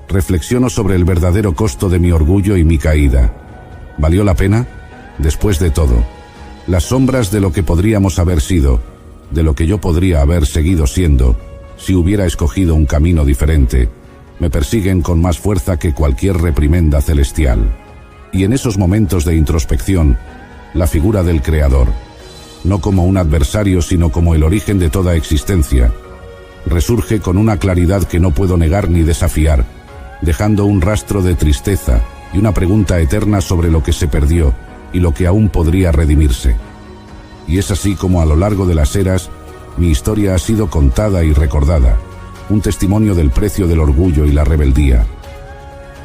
reflexiono sobre el verdadero costo de mi orgullo y mi caída. ¿Valió la pena? Después de todo, las sombras de lo que podríamos haber sido, de lo que yo podría haber seguido siendo, si hubiera escogido un camino diferente, me persiguen con más fuerza que cualquier reprimenda celestial. Y en esos momentos de introspección, la figura del Creador, no como un adversario sino como el origen de toda existencia, resurge con una claridad que no puedo negar ni desafiar, dejando un rastro de tristeza y una pregunta eterna sobre lo que se perdió y lo que aún podría redimirse. Y es así como a lo largo de las eras, mi historia ha sido contada y recordada, un testimonio del precio del orgullo y la rebeldía.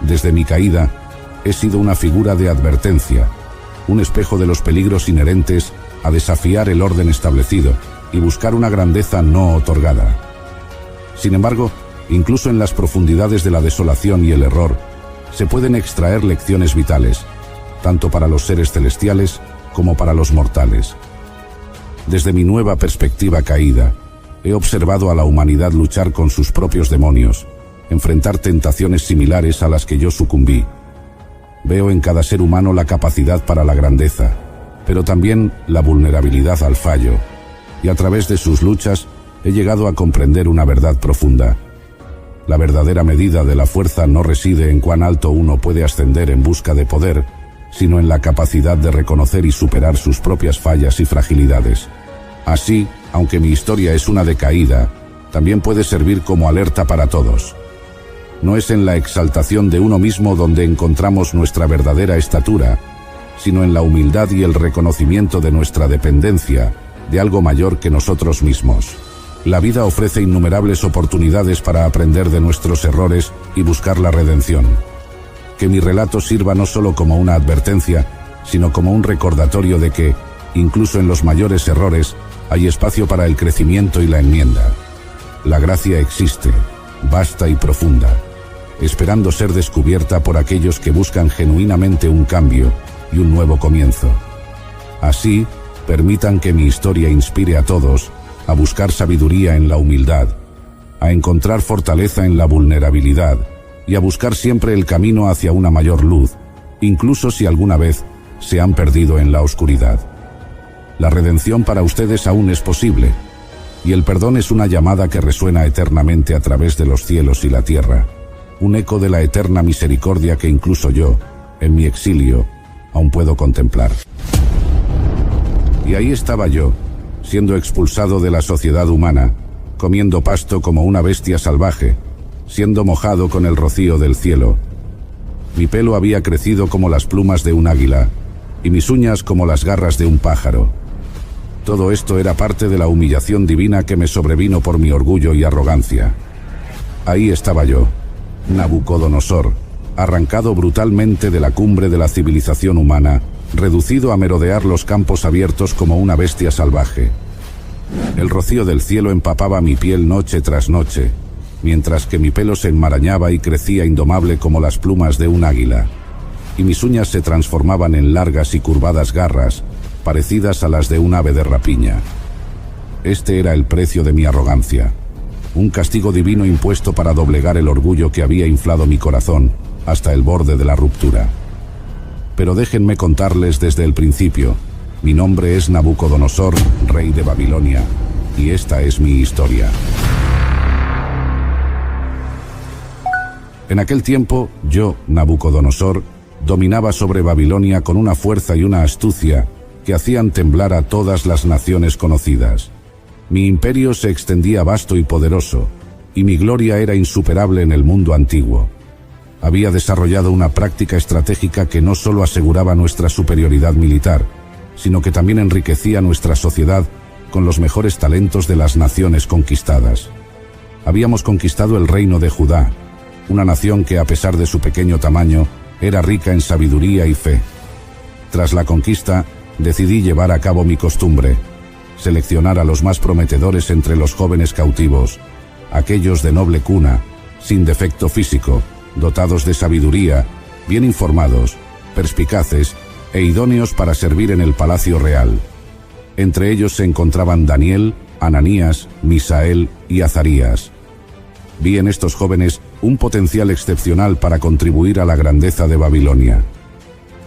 Desde mi caída, he sido una figura de advertencia, un espejo de los peligros inherentes a desafiar el orden establecido y buscar una grandeza no otorgada. Sin embargo, incluso en las profundidades de la desolación y el error, se pueden extraer lecciones vitales, tanto para los seres celestiales como para los mortales. Desde mi nueva perspectiva caída, he observado a la humanidad luchar con sus propios demonios, enfrentar tentaciones similares a las que yo sucumbí. Veo en cada ser humano la capacidad para la grandeza, pero también la vulnerabilidad al fallo, y a través de sus luchas he llegado a comprender una verdad profunda. La verdadera medida de la fuerza no reside en cuán alto uno puede ascender en busca de poder, sino en la capacidad de reconocer y superar sus propias fallas y fragilidades. Así, aunque mi historia es una de caída, también puede servir como alerta para todos. No es en la exaltación de uno mismo donde encontramos nuestra verdadera estatura, sino en la humildad y el reconocimiento de nuestra dependencia de algo mayor que nosotros mismos. La vida ofrece innumerables oportunidades para aprender de nuestros errores y buscar la redención. Que mi relato sirva no solo como una advertencia, sino como un recordatorio de que, incluso en los mayores errores, hay espacio para el crecimiento y la enmienda. La gracia existe, vasta y profunda, esperando ser descubierta por aquellos que buscan genuinamente un cambio y un nuevo comienzo. Así, permitan que mi historia inspire a todos a buscar sabiduría en la humildad, a encontrar fortaleza en la vulnerabilidad y a buscar siempre el camino hacia una mayor luz, incluso si alguna vez se han perdido en la oscuridad. La redención para ustedes aún es posible, y el perdón es una llamada que resuena eternamente a través de los cielos y la tierra, un eco de la eterna misericordia que incluso yo, en mi exilio, aún puedo contemplar. Y ahí estaba yo, siendo expulsado de la sociedad humana, comiendo pasto como una bestia salvaje, siendo mojado con el rocío del cielo. Mi pelo había crecido como las plumas de un águila, y mis uñas como las garras de un pájaro. Todo esto era parte de la humillación divina que me sobrevino por mi orgullo y arrogancia. Ahí estaba yo, Nabucodonosor, arrancado brutalmente de la cumbre de la civilización humana, reducido a merodear los campos abiertos como una bestia salvaje. El rocío del cielo empapaba mi piel noche tras noche, mientras que mi pelo se enmarañaba y crecía indomable como las plumas de un águila, y mis uñas se transformaban en largas y curvadas garras, parecidas a las de un ave de rapiña. Este era el precio de mi arrogancia, un castigo divino impuesto para doblegar el orgullo que había inflado mi corazón hasta el borde de la ruptura. Pero déjenme contarles desde el principio. Mi nombre es Nabucodonosor, rey de Babilonia, y esta es mi historia. En aquel tiempo, yo, Nabucodonosor, dominaba sobre Babilonia con una fuerza y una astucia que hacían temblar a todas las naciones conocidas. Mi imperio se extendía vasto y poderoso, y mi gloria era insuperable en el mundo antiguo. Había desarrollado una práctica estratégica que no solo aseguraba nuestra superioridad militar, sino que también enriquecía nuestra sociedad con los mejores talentos de las naciones conquistadas. Habíamos conquistado el reino de Judá, una nación que, a pesar de su pequeño tamaño, era rica en sabiduría y fe. Tras la conquista, decidí llevar a cabo mi costumbre, seleccionar a los más prometedores entre los jóvenes cautivos, aquellos de noble cuna, sin defecto físico, dotados de sabiduría, bien informados, perspicaces e idóneos para servir en el palacio real. Entre ellos se encontraban Daniel, Ananías, Misael y Azarías. Vi en estos jóvenes un potencial excepcional para contribuir a la grandeza de Babilonia.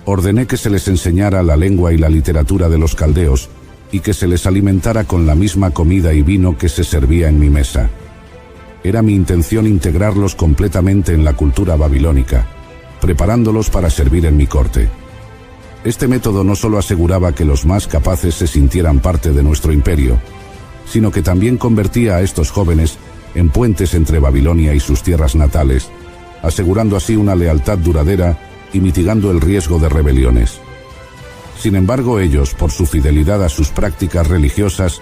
Ordené que se les enseñara la lengua y la literatura de los caldeos y que se les alimentara con la misma comida y vino que se servía en mi mesa. Era mi intención integrarlos completamente en la cultura babilónica, preparándolos para servir en mi corte. Este método no solo aseguraba que los más capaces se sintieran parte de nuestro imperio, sino que también convertía a estos jóvenes en puentes entre Babilonia y sus tierras natales, asegurando así una lealtad duradera y mitigando el riesgo de rebeliones. Sin embargo, ellos, por su fidelidad a sus prácticas religiosas,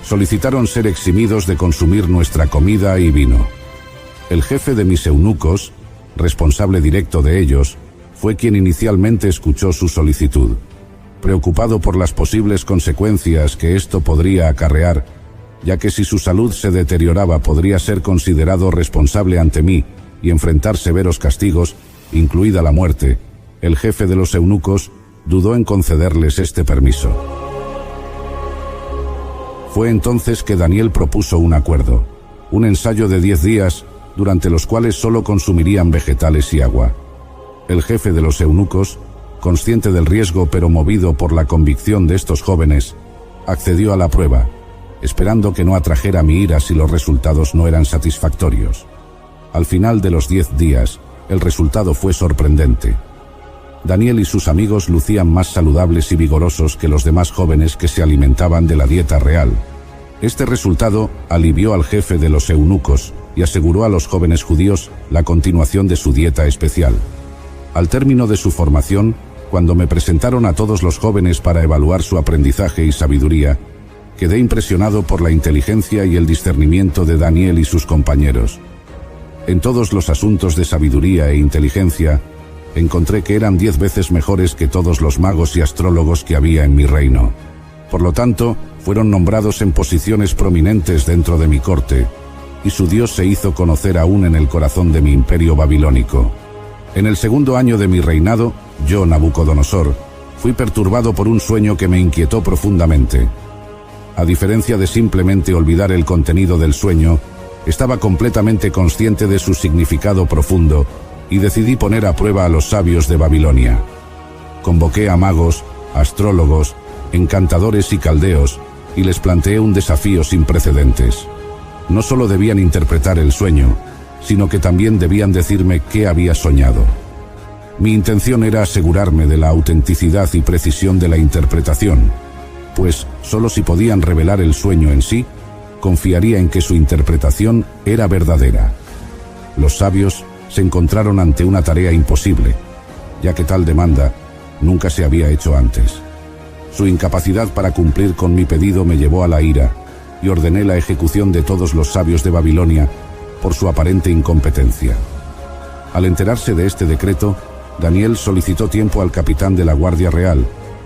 solicitaron ser eximidos de consumir nuestra comida y vino. El jefe de mis eunucos, responsable directo de ellos, fue quien inicialmente escuchó su solicitud. Preocupado por las posibles consecuencias que esto podría acarrear, ya que si su salud se deterioraba podría ser considerado responsable ante mí y enfrentar severos castigos, incluida la muerte, el jefe de los eunucos dudó en concederles este permiso. Fue entonces que Daniel propuso un acuerdo, un ensayo de 10 días, durante los cuales solo consumirían vegetales y agua. El jefe de los eunucos, consciente del riesgo pero movido por la convicción de estos jóvenes, accedió a la prueba, esperando que no atrajera mi ira si los resultados no eran satisfactorios. Al final de los 10 días, el resultado fue sorprendente. Daniel y sus amigos lucían más saludables y vigorosos que los demás jóvenes que se alimentaban de la dieta real. Este resultado alivió al jefe de los eunucos y aseguró a los jóvenes judíos la continuación de su dieta especial. Al término de su formación, cuando me presentaron a todos los jóvenes para evaluar su aprendizaje y sabiduría, quedé impresionado por la inteligencia y el discernimiento de Daniel y sus compañeros. En todos los asuntos de sabiduría e inteligencia, encontré que eran 10 veces mejores que todos los magos y astrólogos que había en mi reino. Por lo tanto, fueron nombrados en posiciones prominentes dentro de mi corte, y su Dios se hizo conocer aún en el corazón de mi imperio babilónico. En el segundo año de mi reinado, yo, Nabucodonosor, fui perturbado por un sueño que me inquietó profundamente. A diferencia de simplemente olvidar el contenido del sueño, estaba completamente consciente de su significado profundo y decidí poner a prueba a los sabios de Babilonia. Convoqué a magos, astrólogos, encantadores y caldeos y les planteé un desafío sin precedentes. No solo debían interpretar el sueño, sino que también debían decirme qué había soñado. Mi intención era asegurarme de la autenticidad y precisión de la interpretación, pues solo si podían revelar el sueño en sí, confiaría en que su interpretación era verdadera. Los sabios se encontraron ante una tarea imposible, ya que tal demanda nunca se había hecho antes. Su incapacidad para cumplir con mi pedido me llevó a la ira, y ordené la ejecución de todos los sabios de Babilonia por su aparente incompetencia. Al enterarse de este decreto, Daniel solicitó tiempo al capitán de la Guardia Real,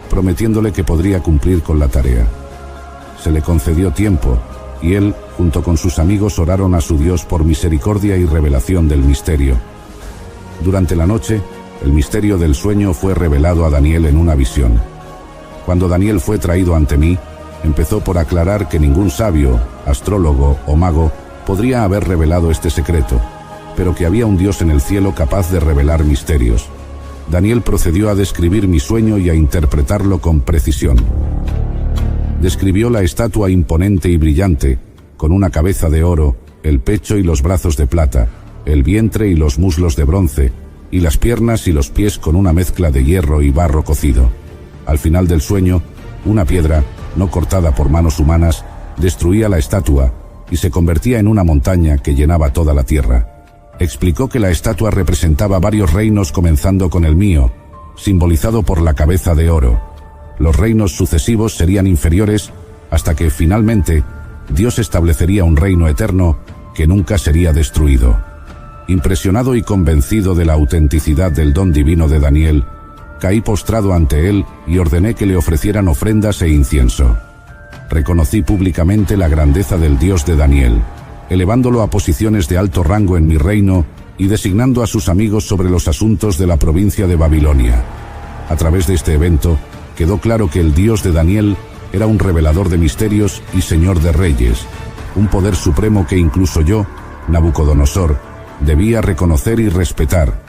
prometiéndole que podría cumplir con la tarea. Se le concedió tiempo, y él, junto con sus amigos, oraron a su Dios por misericordia y revelación del misterio. Durante la noche, el misterio del sueño fue revelado a Daniel en una visión. Cuando Daniel fue traído ante mí, empezó por aclarar que ningún sabio, astrólogo o mago podría haber revelado este secreto, pero que había un Dios en el cielo capaz de revelar misterios. Daniel procedió a describir mi sueño y a interpretarlo con precisión. Describió la estatua imponente y brillante, con una cabeza de oro, el pecho y los brazos de plata, el vientre y los muslos de bronce, y las piernas y los pies con una mezcla de hierro y barro cocido. Al final del sueño, una piedra, no cortada por manos humanas, destruía la estatua y se convertía en una montaña que llenaba toda la tierra. Explicó que la estatua representaba varios reinos comenzando con el mío, simbolizado por la cabeza de oro. Los reinos sucesivos serían inferiores hasta que, finalmente, Dios establecería un reino eterno que nunca sería destruido. Impresionado y convencido de la autenticidad del don divino de Daniel, Caí postrado ante él y ordené que le ofrecieran ofrendas e incienso. Reconocí públicamente la grandeza del Dios de Daniel, elevándolo a posiciones de alto rango en mi reino y designando a sus amigos sobre los asuntos de la provincia de Babilonia. A través de este evento, quedó claro que el Dios de Daniel era un revelador de misterios y señor de reyes, un poder supremo que incluso yo, Nabucodonosor, debía reconocer y respetar.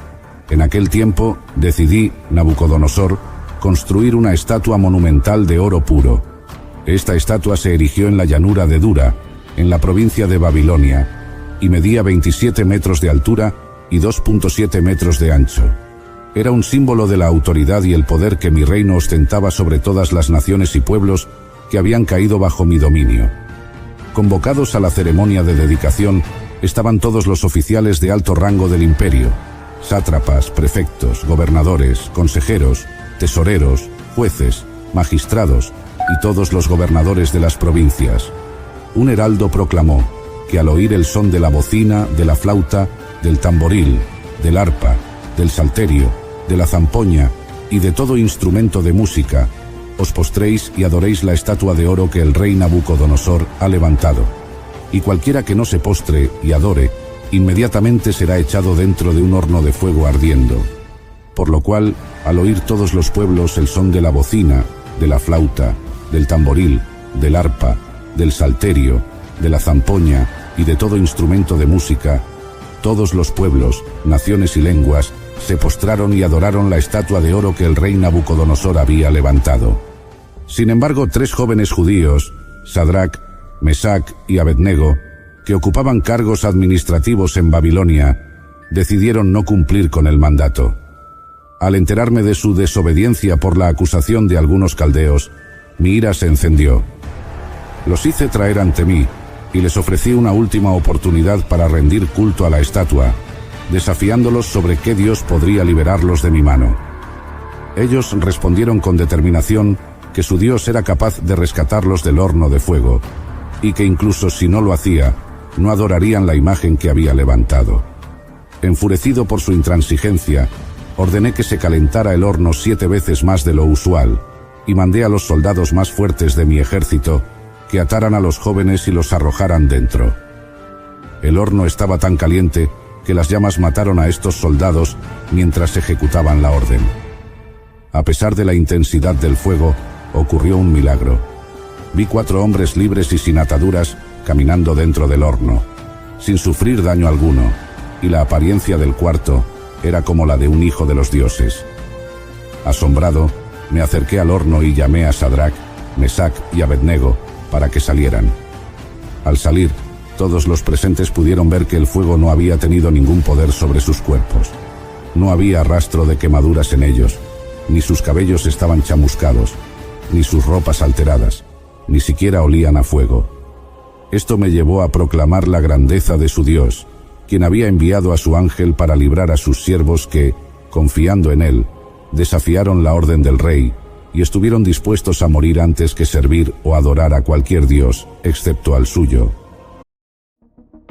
En aquel tiempo decidí, Nabucodonosor, construir una estatua monumental de oro puro. Esta estatua se erigió en la llanura de Dura, en la provincia de Babilonia, y medía 27 metros de altura y 2.7 metros de ancho. Era un símbolo de la autoridad y el poder que mi reino ostentaba sobre todas las naciones y pueblos que habían caído bajo mi dominio. Convocados a la ceremonia de dedicación estaban todos los oficiales de alto rango del imperio, sátrapas, prefectos, gobernadores, consejeros, tesoreros, jueces, magistrados y todos los gobernadores de las provincias. Un heraldo proclamó que al oír el son de la bocina, de la flauta, del tamboril, del arpa, del salterio, de la zampoña y de todo instrumento de música, os postréis y adoréis la estatua de oro que el rey Nabucodonosor ha levantado. Y cualquiera que no se postre y adore, inmediatamente será echado dentro de un horno de fuego ardiendo. Por lo cual, al oír todos los pueblos el son de la bocina, de la flauta, del tamboril, del arpa, del salterio, de la zampoña y de todo instrumento de música, todos los pueblos, naciones y lenguas se postraron y adoraron la estatua de oro que el rey Nabucodonosor había levantado. Sin embargo, 3 jóvenes judíos, Sadrac, Mesac y Abednego, que ocupaban cargos administrativos en Babilonia, decidieron no cumplir con el mandato. Al enterarme de su desobediencia por la acusación de algunos caldeos, mi ira se encendió. Los hice traer ante mí y les ofrecí una última oportunidad para rendir culto a la estatua, desafiándolos sobre qué Dios podría liberarlos de mi mano. Ellos respondieron con determinación que su Dios era capaz de rescatarlos del horno de fuego, y que incluso si no lo hacía, no adorarían la imagen que había levantado. Enfurecido por su intransigencia, ordené que se calentara el horno 7 veces más de lo usual, y mandé a los soldados más fuertes de mi ejército que ataran a los jóvenes y los arrojaran dentro. El horno estaba tan caliente que las llamas mataron a estos soldados mientras ejecutaban la orden. A pesar de la intensidad del fuego, ocurrió un milagro. Vi 4 hombres libres y sin ataduras caminando dentro del horno, sin sufrir daño alguno, y la apariencia del cuarto era como la de un hijo de los dioses. Asombrado, me acerqué al horno y llamé a Sadrac, Mesac y Abednego para que salieran. Al salir, todos los presentes pudieron ver que el fuego no había tenido ningún poder sobre sus cuerpos. No había rastro de quemaduras en ellos, ni sus cabellos estaban chamuscados, ni sus ropas alteradas, ni siquiera olían a fuego. Esto me llevó a proclamar la grandeza de su Dios, quien había enviado a su ángel para librar a sus siervos que, confiando en él, desafiaron la orden del rey y estuvieron dispuestos a morir antes que servir o adorar a cualquier dios, excepto al suyo.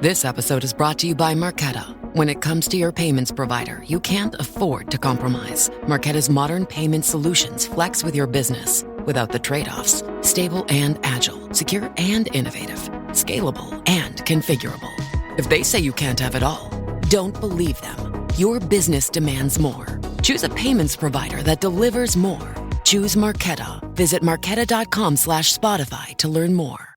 This episode is brought to you by Marqeta. When it comes to your payments provider, you can't afford to compromise. Marqeta's modern payment solutions flex with your business without the trade-offs. Stable and agile, secure and innovative, scalable and configurable. If they say you can't have it all, don't believe them. Your business demands more. Choose a payments provider that delivers more. Choose Marqeta. Visit marqeta.com/Spotify to learn more.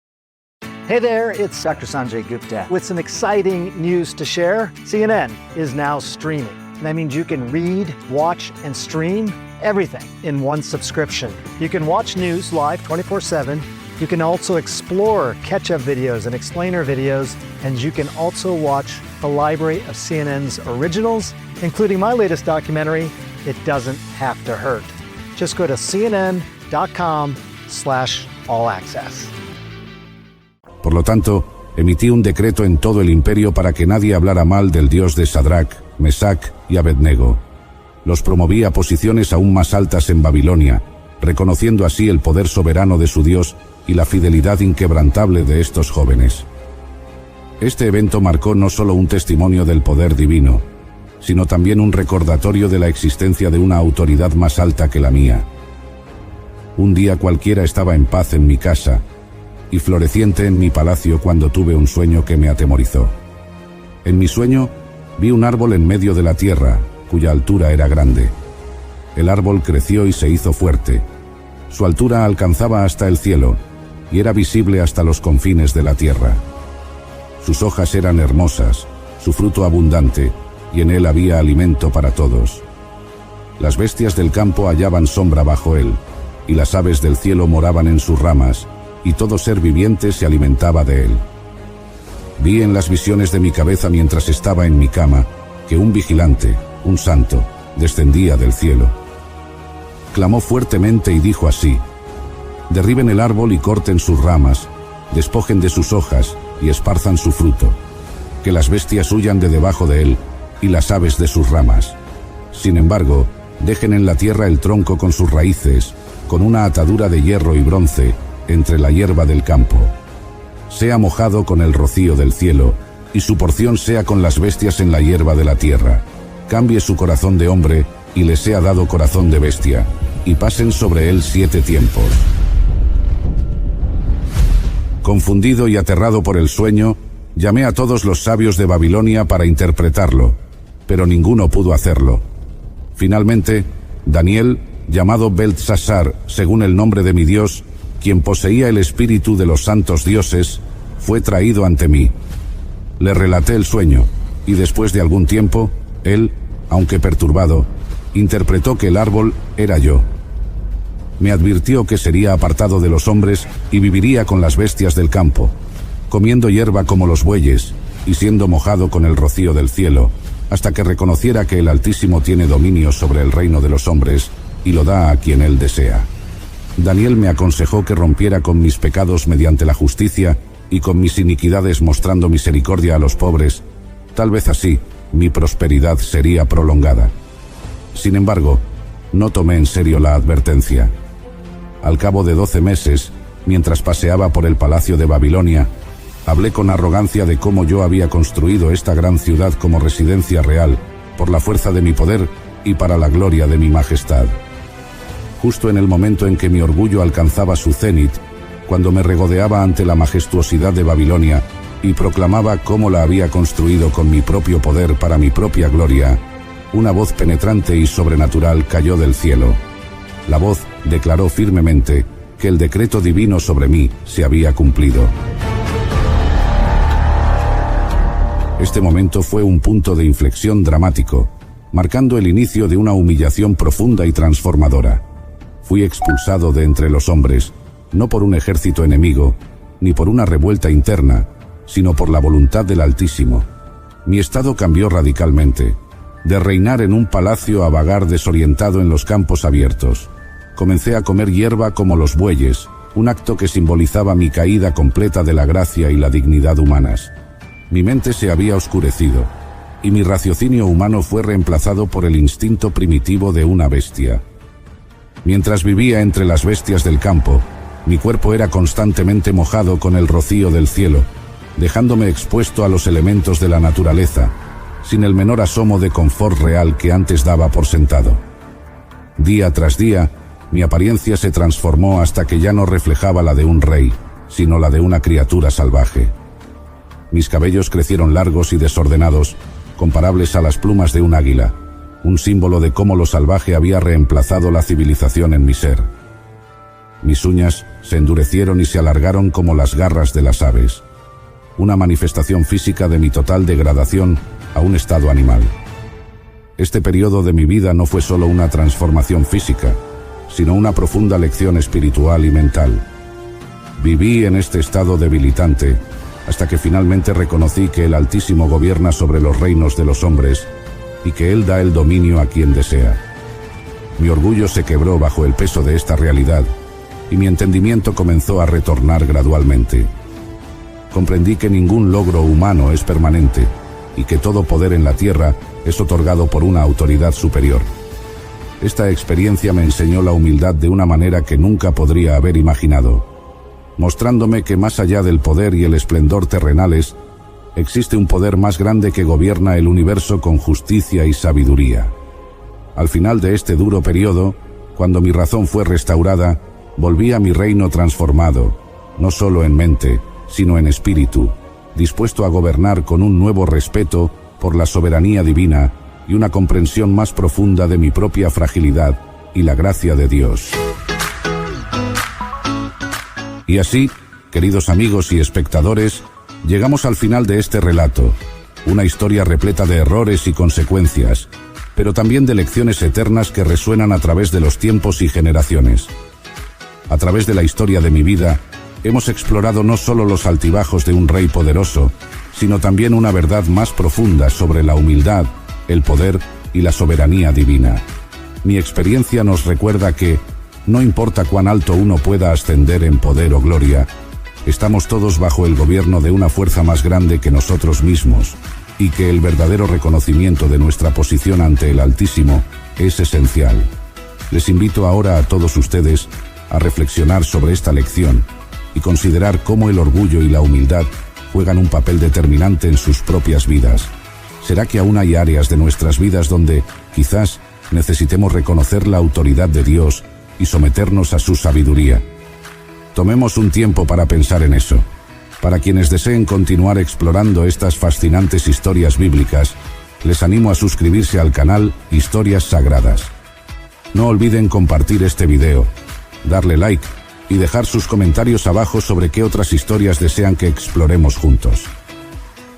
Hey there, it's Dr. Sanjay Gupta with some exciting news to share. CNN is now streaming. That means you can read, watch, and stream everything in one subscription. You can watch news live 24/7. You can also explore catch-up videos and explainer videos, and you can also watch the library of CNN's originals, including my latest documentary, It Doesn't Have to Hurt. Just go to cnn.com/all access. Por lo tanto, emití un decreto en todo el imperio para que nadie hablara mal del Dios de Sadrac, Mesac y Abednego. Los promoví a posiciones aún más altas en Babilonia, reconociendo así el poder soberano de su Dios y la fidelidad inquebrantable de estos jóvenes. Este evento marcó no solo un testimonio del poder divino, sino también un recordatorio de la existencia de una autoridad más alta que la mía. Un día cualquiera estaba en paz en mi casa y floreciente en mi palacio cuando tuve un sueño que me atemorizó. En mi sueño vi un árbol en medio de la tierra, cuya altura era grande. El árbol creció y se hizo fuerte. Su altura alcanzaba hasta el cielo y era visible hasta los confines de la tierra. Sus hojas eran hermosas, su fruto abundante, y en él había alimento para todos. Las bestias del campo hallaban sombra bajo él, y las aves del cielo moraban en sus ramas, y todo ser viviente se alimentaba de él. Vi en las visiones de mi cabeza mientras estaba en mi cama, que un vigilante, un santo, descendía del cielo. Clamó fuertemente y dijo así: derriben el árbol y corten sus ramas, despojen de sus hojas y esparzan su fruto, que las bestias huyan de debajo de él y las aves de sus ramas. Sin embargo, dejen en la tierra el tronco con sus raíces, con una atadura de hierro y bronce, entre la hierba del campo. Sea mojado con el rocío del cielo, y su porción sea con las bestias en la hierba de la tierra. Cambie su corazón de hombre, y le sea dado corazón de bestia, y pasen sobre él 7 tiempos. Confundido y aterrado por el sueño, llamé a todos los sabios de Babilonia para interpretarlo, pero ninguno pudo hacerlo. Finalmente, Daniel, llamado Beltsasar, según el nombre de mi Dios, quien poseía el espíritu de los santos dioses, fue traído ante mí. Le relaté el sueño, y después de algún tiempo, él, aunque perturbado, interpretó que el árbol era yo. Me advirtió que sería apartado de los hombres y viviría con las bestias del campo, comiendo hierba como los bueyes y siendo mojado con el rocío del cielo, hasta que reconociera que el Altísimo tiene dominio sobre el reino de los hombres y lo da a quien él desea. Daniel me aconsejó que rompiera con mis pecados mediante la justicia y con mis iniquidades mostrando misericordia a los pobres. Tal vez así mi prosperidad sería prolongada. Sin embargo, no tomé en serio la advertencia. Al cabo de 12 meses, mientras paseaba por el palacio de Babilonia, hablé con arrogancia de cómo yo había construido esta gran ciudad como residencia real, por la fuerza de mi poder y para la gloria de mi majestad. Justo en el momento en que mi orgullo alcanzaba su cenit, cuando me regodeaba ante la majestuosidad de Babilonia y proclamaba cómo la había construido con mi propio poder para mi propia gloria, una voz penetrante y sobrenatural cayó del cielo. La voz declaró firmemente que el decreto divino sobre mí se había cumplido. Este momento fue un punto de inflexión dramático, marcando el inicio de una humillación profunda y transformadora. Fui expulsado de entre los hombres, no por un ejército enemigo, ni por una revuelta interna, sino por la voluntad del Altísimo. Mi estado cambió radicalmente. De reinar en un palacio a vagar desorientado en los campos abiertos. Comencé a comer hierba como los bueyes, un acto que simbolizaba mi caída completa de la gracia y la dignidad humanas. Mi mente se había oscurecido, y mi raciocinio humano fue reemplazado por el instinto primitivo de una bestia. Mientras vivía entre las bestias del campo, mi cuerpo era constantemente mojado con el rocío del cielo, dejándome expuesto a los elementos de la naturaleza, sin el menor asomo de confort real que antes daba por sentado. Día tras día, mi apariencia se transformó hasta que ya no reflejaba la de un rey, sino la de una criatura salvaje. Mis cabellos crecieron largos y desordenados, comparables a las plumas de un águila, un símbolo de cómo lo salvaje había reemplazado la civilización en mi ser. Mis uñas se endurecieron y se alargaron como las garras de las aves, una manifestación física de mi total degradación a un estado animal. Este periodo de mi vida no fue solo una transformación física, sino una profunda lección espiritual y mental. Viví en este estado debilitante hasta que finalmente reconocí que el Altísimo gobierna sobre los reinos de los hombres y que Él da el dominio a quien desea. Mi orgullo se quebró bajo el peso de esta realidad y mi entendimiento comenzó a retornar gradualmente. Comprendí que ningún logro humano es permanente y que todo poder en la tierra es otorgado por una autoridad superior. Esta experiencia me enseñó la humildad de una manera que nunca podría haber imaginado, mostrándome que más allá del poder y el esplendor terrenales, existe un poder más grande que gobierna el universo con justicia y sabiduría. Al final de este duro periodo, cuando mi razón fue restaurada, volví a mi reino transformado, no solo en mente, sino en espíritu, dispuesto a gobernar con un nuevo respeto por la soberanía divina y una comprensión más profunda de mi propia fragilidad y la gracia de Dios. Y así, queridos amigos y espectadores, llegamos al final de este relato, una historia repleta de errores y consecuencias, pero también de lecciones eternas que resuenan a través de los tiempos y generaciones. A través de la historia de mi vida, hemos explorado no solo los altibajos de un rey poderoso, sino también una verdad más profunda sobre la humildad, el poder y la soberanía divina. Mi experiencia nos recuerda que, no importa cuán alto uno pueda ascender en poder o gloria, estamos todos bajo el gobierno de una fuerza más grande que nosotros mismos, y que el verdadero reconocimiento de nuestra posición ante el Altísimo es esencial. Les invito ahora a todos ustedes a reflexionar sobre esta lección y considerar cómo el orgullo y la humildad juegan un papel determinante en sus propias vidas. ¿Será que aún hay áreas de nuestras vidas donde, quizás, necesitemos reconocer la autoridad de Dios y someternos a su sabiduría? Tomemos un tiempo para pensar en eso. Para quienes deseen continuar explorando estas fascinantes historias bíblicas, les animo a suscribirse al canal Historias Sagradas. No olviden compartir este video, darle like y dejar sus comentarios abajo sobre qué otras historias desean que exploremos juntos.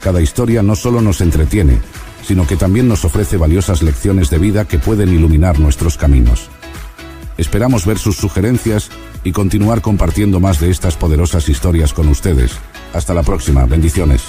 Cada historia no solo nos entretiene, sino que también nos ofrece valiosas lecciones de vida que pueden iluminar nuestros caminos. Esperamos ver sus sugerencias y continuar compartiendo más de estas poderosas historias con ustedes. Hasta la próxima. Bendiciones.